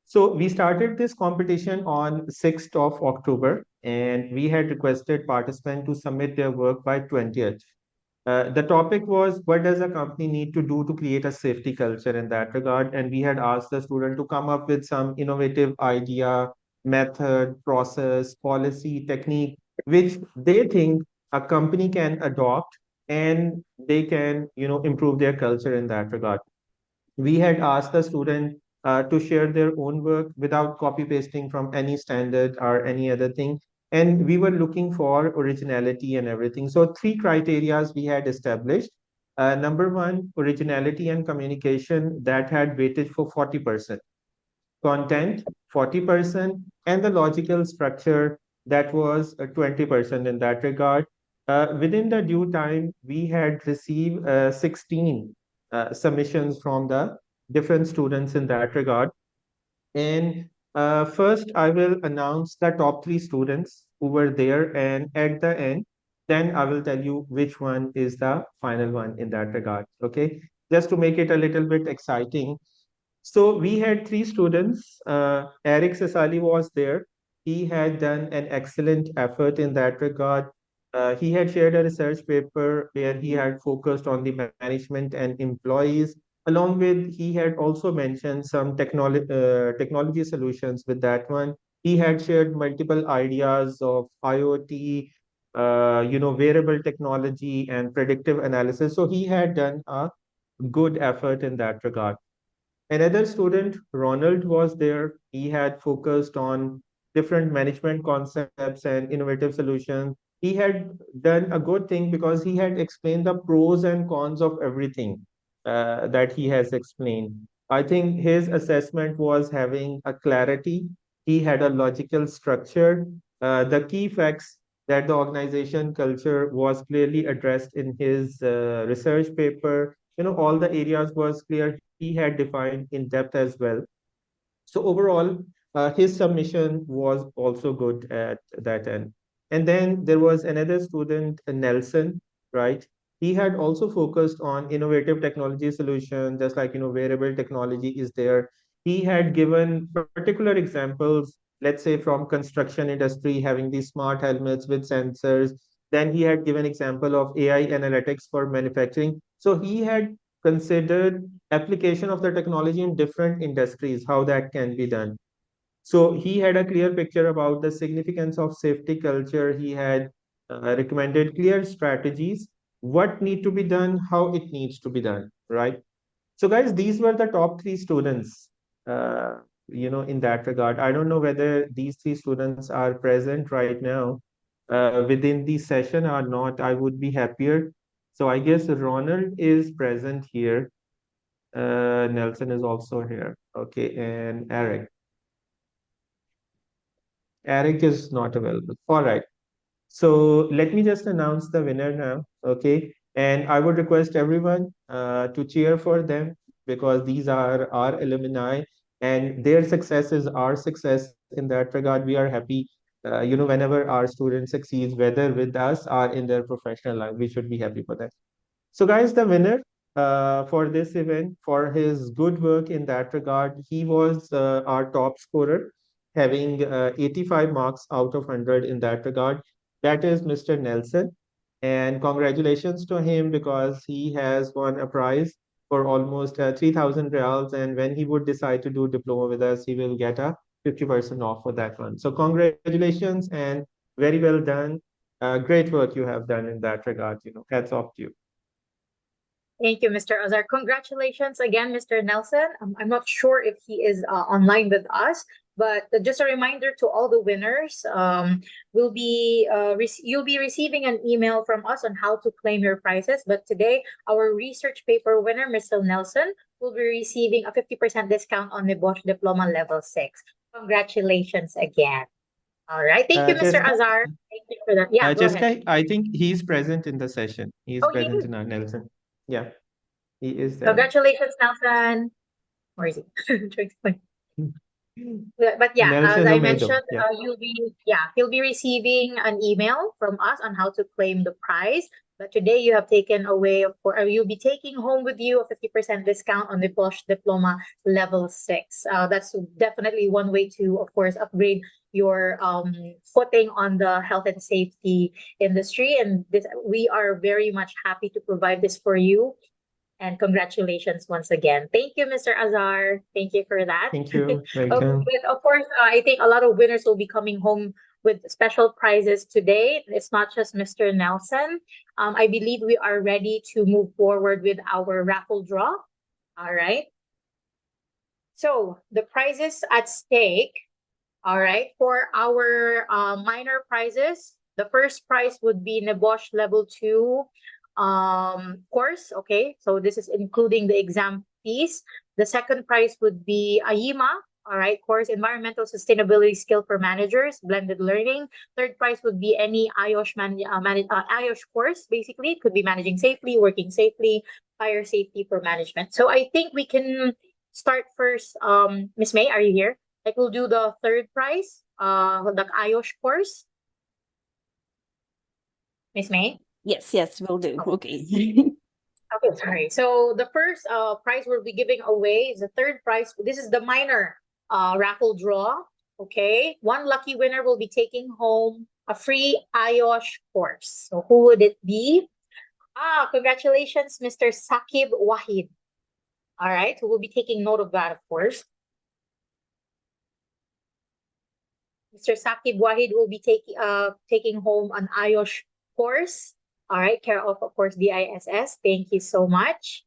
So we started this competition on 6th of October, and we had requested participants to submit their work by 20th. The topic was, what does a company need to do to create a safety culture in that regard? And we had asked the student to come up with some innovative idea, method, process, policy, technique, which they think a company can adopt and they can, improve their culture in that regard. We had asked the student to share their own work without copy pasting from any standard or any other thing. And we were looking for originality and everything. So three criterias we had established. Number one, originality and communication that had weighted for 40%, content 40%, and the logical structure that was 20% in that regard. Within the due time, we had received 16 submissions from the different students in that regard. And first, I will announce the top three students who were there, and at the end, then I will tell you which one is the final one in that regard. Okay, just to make it a little bit exciting. So we had three students. Eric Sasali was there. He had done an excellent effort in that regard. He had shared a research paper where he had focused on the management and employees. Along with, he had also mentioned some technology solutions with that one. He had shared multiple ideas of IoT, wearable technology and predictive analysis. So he had done a good effort in that regard. Another student, Ronald, was there. He had focused on different management concepts and innovative solutions. He had done a good thing because he had explained the pros and cons of everything that he has explained. I think his assessment was having a clarity. He had a logical structure. The key facts that the organization culture was clearly addressed in his research paper. All the areas was clear. He had defined in depth as well. So overall, his submission was also good at that end. And then there was another student, Nelson, right? He had also focused on innovative technology solution, just like, wearable technology is there. He had given particular examples, let's say from construction industry, having these smart helmets with sensors. Then he had given example of AI analytics for manufacturing. So he had considered application of the technology in different industries, how that can be done. So he had a clear picture about the significance of safety culture. He had recommended clear strategies, what need to be done, how it needs to be done, right? So guys, these were the top three students, in that regard. I don't know whether these three students are present right now within the session or not. I would be happier. So I guess Ronald is present here. Nelson is also here. Okay, and Eric. Eric is not available. All right. So let me just announce the winner now. Okay. And I would request everyone to cheer for them because these are our alumni and their success is our success. In that regard, we are happy, whenever our student succeeds, whether with us or in their professional life, we should be happy for that. So, guys, the winner for this event, for his good work in that regard, he was our top scorer, having 85 marks out of 100 in that regard. That is Mr. Nelson. And congratulations to him because he has won a prize for almost 3,000 reals. And when he would decide to do diploma with us, he will get a 50% off for that one. So congratulations and very well done. Great work you have done in that regard. Hats off to you. Thank you, Mr. Azar. Congratulations again, Mr. Nelson. I'm not sure if he is online with us, But just a reminder to all the winners, you'll be receiving an email from us on how to claim your prizes. But today, our research paper winner, Mr. Nelson, will be receiving a 50% discount on the Bosch Diploma Level 6. Congratulations again. All right. Thank you, Mr. Jessica, Azar. Thank you for that. Yeah, go ahead. Jessica, I think he's present in the session. He is Oh, he present is. in our Nelson. Yeah, he is there. Congratulations, Nelson. Where is he? Trying to find- But yeah, as Nelson I Omedo. mentioned, Yeah. he'll be receiving an email from us on how to claim the prize. But today you have taken away, you'll be taking home with you a 50% discount on the Bosch Diploma Level 6. That's definitely one way to, of course, upgrade your footing on the health and safety industry. And we are very much happy to provide this for you. And congratulations once again. Thank you, Mr. Azar. Thank you for that. Thank you. But Welcome. of course, I think a lot of winners will be coming home with special prizes today. It's not just Mr. Nelson. I believe we are ready to move forward with our raffle draw. All right. So the prizes at stake. All right. For our minor prizes, the first prize would be Bosch Level 2 course. Okay, so this is including the exam fees. The second prize would be AYIMA, all right, course, Environmental Sustainability Skill for Managers, Blended Learning. Third prize would be any IOSH IOSH course. Basically, it could be managing safely, working safely, fire safety for management. So I think we can start first. Miss May, are you here? Like, we'll do the third prize, the IOSH course. Miss May? Yes, we'll do. Okay. Okay, sorry. So the first prize we'll be giving away is the third prize. This is the minor raffle draw. Okay, one lucky winner will be taking home a free IOSH course. So who would it be? Congratulations, Mr. Sakib Wahid. All right, so we'll be taking note of that, of course. Mr. Sakib Wahid will be taking home an IOSH course. All right, care of course, DISS. Thank you so much.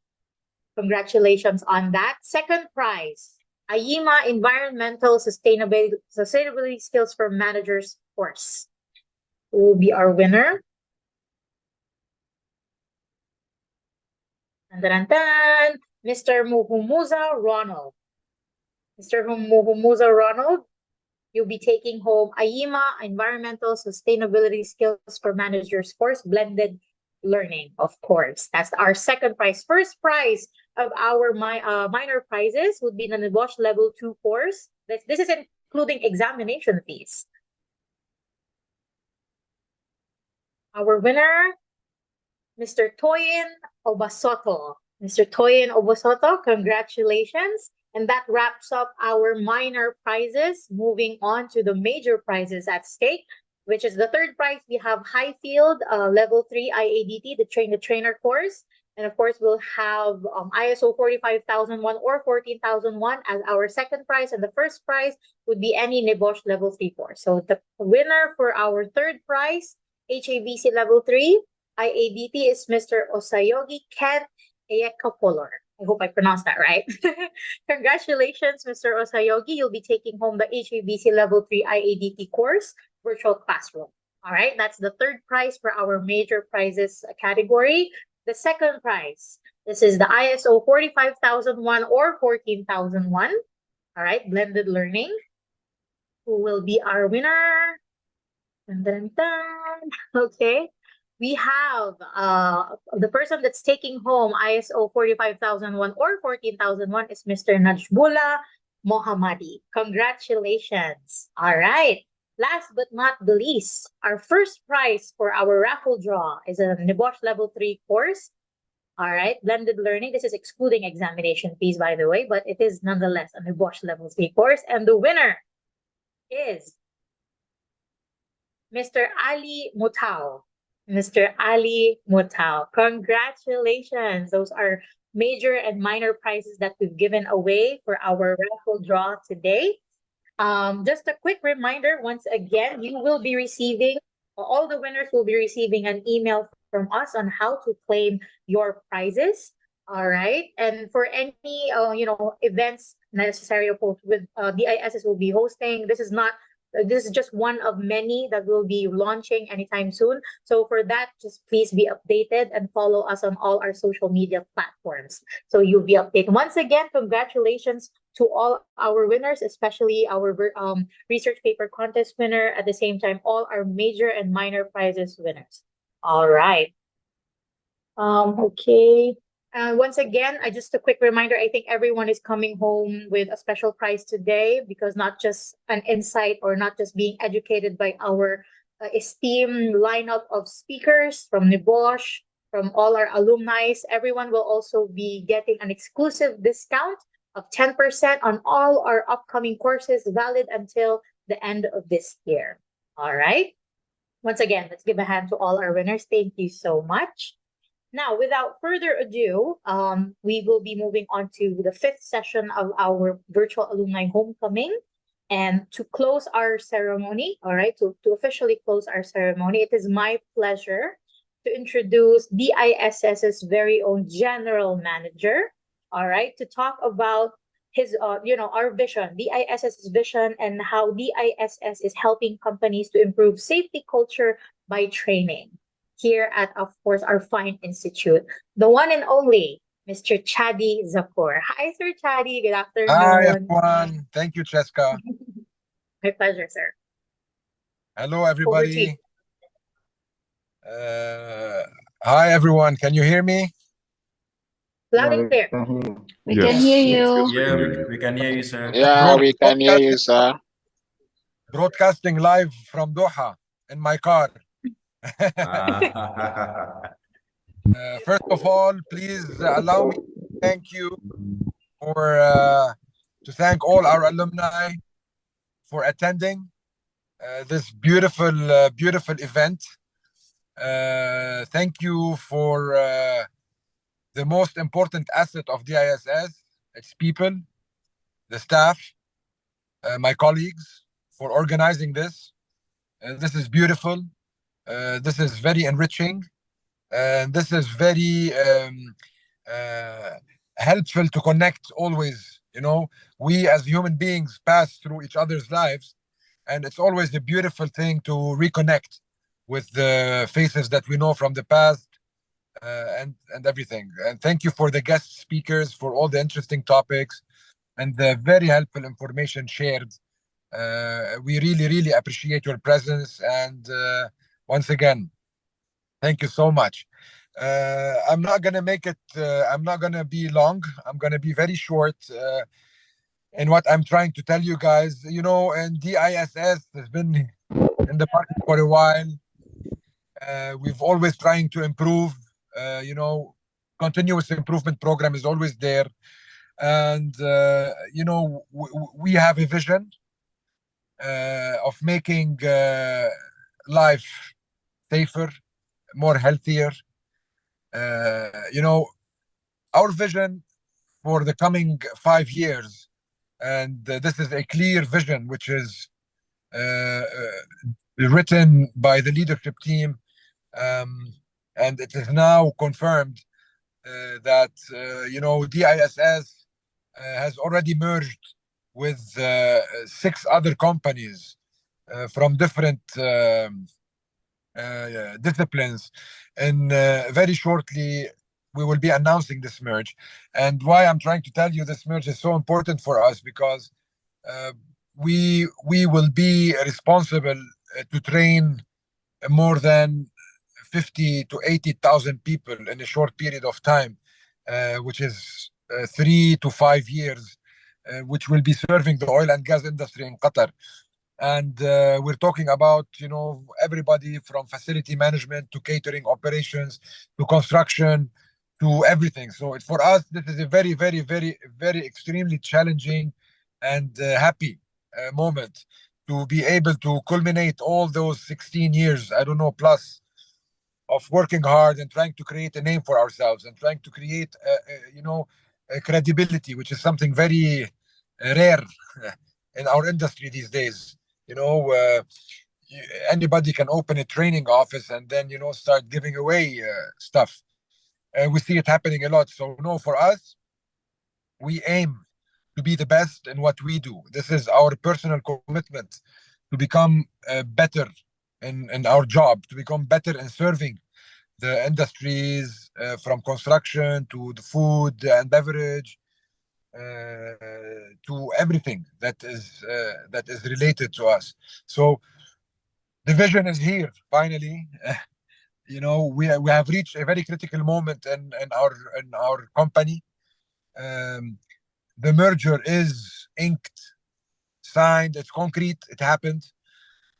Congratulations on that. Second prize, AYIMA Environmental Sustainability Skills for Managers course. Who will be our winner? Mr. Muhumuza Ronald. Mr. Muhumuza Ronald, you'll be taking home AYIMA Environmental Sustainability Skills for Managers course, Blended Learning, of course. That's our second prize. First prize of our minor prizes would be the Bosch Level 2 course. This is including examination fees. Our winner, Mr. Toyin Obasoto. Mr. Toyin Obasoto, congratulations. And that wraps up our minor prizes. Moving on to the major prizes at stake, which is the third prize. We have Highfield Level 3 IADT, the Train the Trainer course. And of course, we'll have ISO 45001 or 14001 as our second prize. And the first prize would be any Bosch Level 3 course. So the winner for our third prize, HABC Level 3 IADT, is Mr. Osayogi Ken Eyekapolor. I hope I pronounced that right. Congratulations, Mr. Osayogi. You'll be taking home the HABC Level 3 IADT course, Virtual Classroom. All right, that's the third prize for our major prizes category. The second prize, this is the ISO 45001 or 14001. All right, Blended Learning. Who will be our winner? Dun, dun, dun. Okay. We have the person that's taking home ISO 45001 or 14001 is Mr. Najbullah Mohammadi. Congratulations. All right. Last but not the least, our first prize for our raffle draw is a Bosch Level 3 course. All right. Blended Learning. This is excluding examination fees, by the way, but it is nonetheless a Bosch Level 3 course. And the winner is Mr. Ali Mutao. Mr. Ali Mutao. Congratulations. Those are major and minor prizes that we've given away for our raffle draw today. Just a quick reminder, once again, you will be receiving, all the winners will be receiving an email from us on how to claim your prizes. All right. And for any events necessary with DISS will be hosting. This is just one of many that will be launching anytime soon. So for that, just please be updated and follow us on all our social media platforms. So you'll be updated. Once again, congratulations to all our winners, especially our research paper contest winner. At the same time, all our major and minor prizes winners. All right. Okay. Once again, just a quick reminder, I think everyone is coming home with a special prize today, because not just an insight or not just being educated by our esteemed lineup of speakers from NIBOSH, from all our alumni, everyone will also be getting an exclusive discount of 10% on all our upcoming courses, valid until the end of this year. All right. Once again, let's give a hand to all our winners. Thank you so much. Now, without further ado, we will be moving on to the 5th session of our Virtual Alumni Homecoming. And to close our ceremony, all right, to officially close our ceremony, it is my pleasure to introduce DISS's very own General Manager, all right, to talk about his, our vision, DISS's vision, and how DISS is helping companies to improve safety culture by training here at, of course, our fine institute, the one and only Mr. Chadi Zapoor. Hi, Sir Chadi. Good afternoon. Hi, everyone. Thank you, Cheska. My pleasure, sir. Hello, everybody. Hi, everyone. Can you hear me? Loud and clear. We can hear you. Yeah, we can hear you, sir. Yeah, we can hear you, sir. Broadcasting live from Doha in my car. First of all, please allow me to thank you to thank all our alumni for attending this beautiful event. Thank you for the most important asset of DISS, its people, the staff, my colleagues, for organizing this. This is beautiful. This is very enriching, and this is very helpful to connect always. We as human beings pass through each other's lives, and it's always a beautiful thing to reconnect with the faces that we know from the past and everything. And thank you for the guest speakers, for all the interesting topics and the very helpful information shared. We really, really appreciate your presence, and once again, thank you so much. I'm not going to make it, I'm not going to be long. I'm going to be very short in what I'm trying to tell you guys. And DISS has been in the market for a while. We've always trying to improve, continuous improvement program is always there. And, we have a vision of making life safer, more healthier. Our vision for the coming 5 years, and this is a clear vision which is written by the leadership team, and it is now confirmed that DISS has already merged with 6 other companies from different disciplines, and very shortly we will be announcing this merge. And why I'm trying to tell you this merge is so important for us, because we will be responsible to train more than 50 to 80,000 people in a short period of time, which is 3 to 5 years, which will be serving the oil and gas industry in Qatar. And we're talking about, everybody from facility management to catering operations to construction to everything. So for us, this is a very, very, very, very extremely challenging and happy moment to be able to culminate all those 16 years, I don't know, plus, of working hard and trying to create a name for ourselves and trying to create, a credibility, which is something very rare in our industry these days. Anybody can open a training office and then, start giving away stuff. We see it happening a lot. So no, for us, we aim to be the best in what we do. This is our personal commitment to become better in our job, to become better in serving the industries from construction to the food and beverage to everything that is related to us. So the vision is here finally. You know, we have reached a very critical moment in our company. The merger is inked, signed, it's concrete, it happened.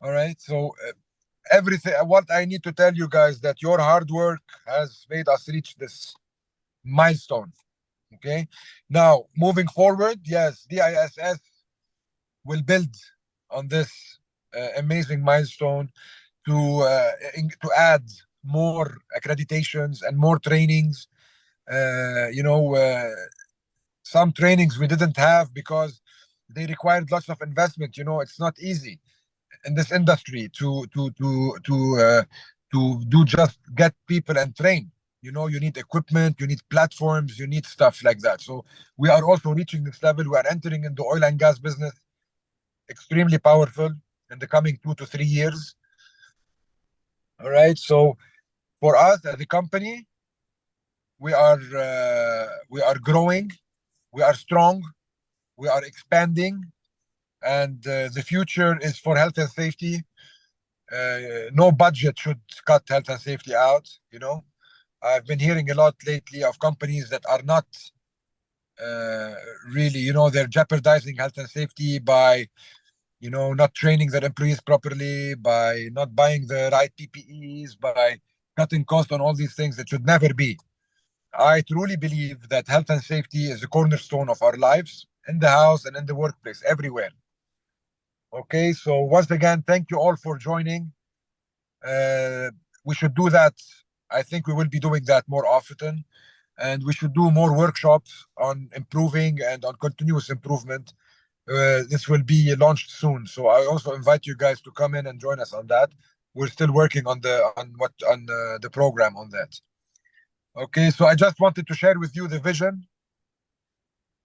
All right. So everything, what I need to tell you guys, that your hard work has made us reach this milestone. Okay. Now, moving forward, yes, DISS will build on this amazing milestone to add more accreditations and more trainings. Some trainings we didn't have because they required lots of investment. It's not easy in this industry to do just get people and train. You need equipment, you need platforms, you need stuff like that. So we are also reaching this level. We are entering into oil and gas business, extremely powerful in the coming 2 to 3 years. All right. So for us as a company, we are growing, we are strong, we are expanding, and the future is for health and safety. No budget should cut health and safety out. I've been hearing a lot lately of companies that are not really, they're jeopardizing health and safety by not training their employees properly, by not buying the right PPEs, by cutting costs on all these things. That should never be. I truly believe that health and safety is a cornerstone of our lives, in the house and in the workplace, everywhere. Okay, so once again, thank you all for joining. We should do that. I think we will be doing that more often, and we should do more workshops on improving and on continuous improvement. This will be launched soon, so I also invite you guys to come in and join us on that. We're still working on the program on that. Okay, so I just wanted to share with you the vision,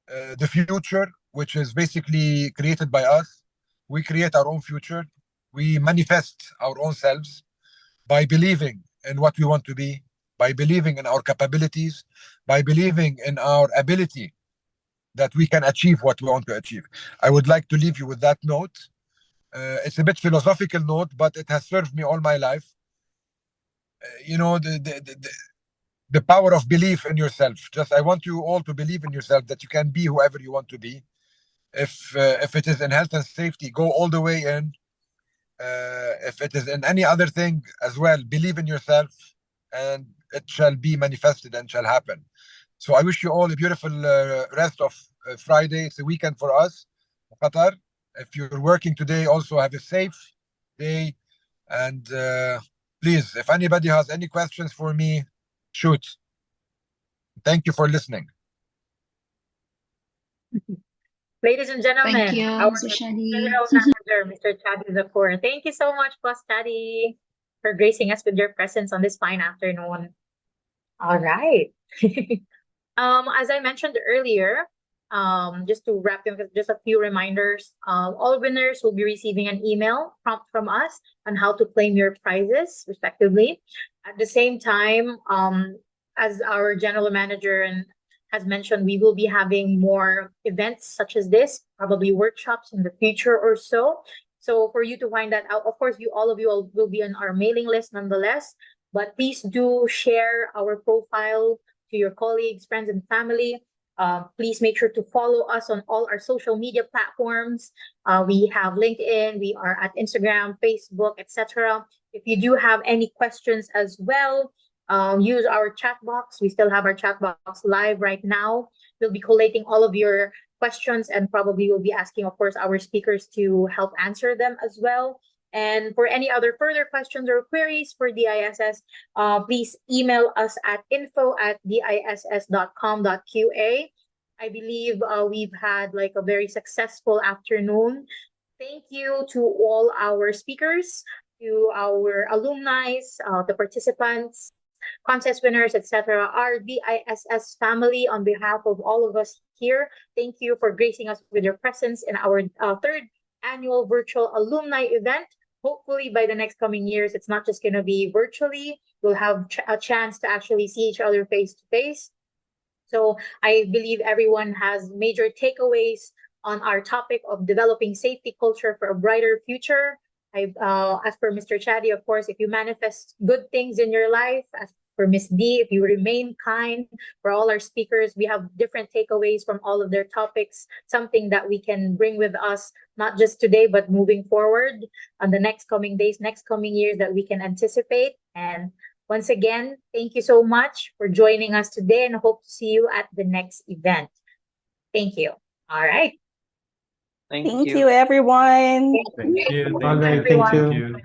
the future, which is basically created by us. We create our own future. We manifest our own selves by believing in what we want to be, by believing in our capabilities, by believing in our ability that we can achieve what we want to achieve. I would like to leave you with that note. It's a bit philosophical note, but it has served me all my life. The power of belief in yourself. Just I want you all to believe in yourself that you can be whoever you want to be. If it is in health and safety, go all the way in. If it is in any other thing as well, believe in yourself, and it shall be manifested and shall happen. So I wish you all a beautiful rest of Friday. It's a weekend for us, Qatar. If you're working today, also have a safe day. And please, if anybody has any questions for me, shoot. Thank you for listening. Ladies and gentlemen, Thank you, our Mr. Shadi. General Manager, Mr. Chadi Zafour. Thank you so much, Boss Chadi, for gracing us with your presence on this fine afternoon. All right. As I mentioned earlier, just to wrap up, just a few reminders. All winners will be receiving an email prompt from us on how to claim your prizes, respectively. At the same time, as our general manager has mentioned, we will be having more events such as this, probably workshops in the future or so. So for you to find that out, of course, all of you will be on our mailing list nonetheless. But please do share our profile to your colleagues, friends, and family. Please make sure to follow us on all our social media platforms. We have LinkedIn, we are at Instagram, Facebook, etc. If you do have any questions as well, use our chat box. We still have our chat box live right now. We'll be collating all of your questions and probably will be asking, of course, our speakers to help answer them as well. And for any other further questions or queries for DISS, please email us at info@diss.com.qa. I believe we've had like a very successful afternoon. Thank you to all our speakers, to our alumni, the participants, contest winners, etc. Our DISS family, on behalf of all of us here, thank you for gracing us with your presence in our third annual Virtual Alumni Event. Hopefully, by the next coming years, it's not just going to be virtually. We'll have a chance to actually see each other face to face. So I believe everyone has major takeaways on our topic of developing safety culture for a brighter future. As per Mr. Chaddy, of course, if you manifest good things in your life, as for Ms. D, if you remain kind, for all our speakers, we have different takeaways from all of their topics, something that we can bring with us, not just today, but moving forward on the next coming days, next coming years that we can anticipate. And once again, thank you so much for joining us today, and hope to see you at the next event. Thank you. All right. Thank you, everyone. Thank you. All right, thank you.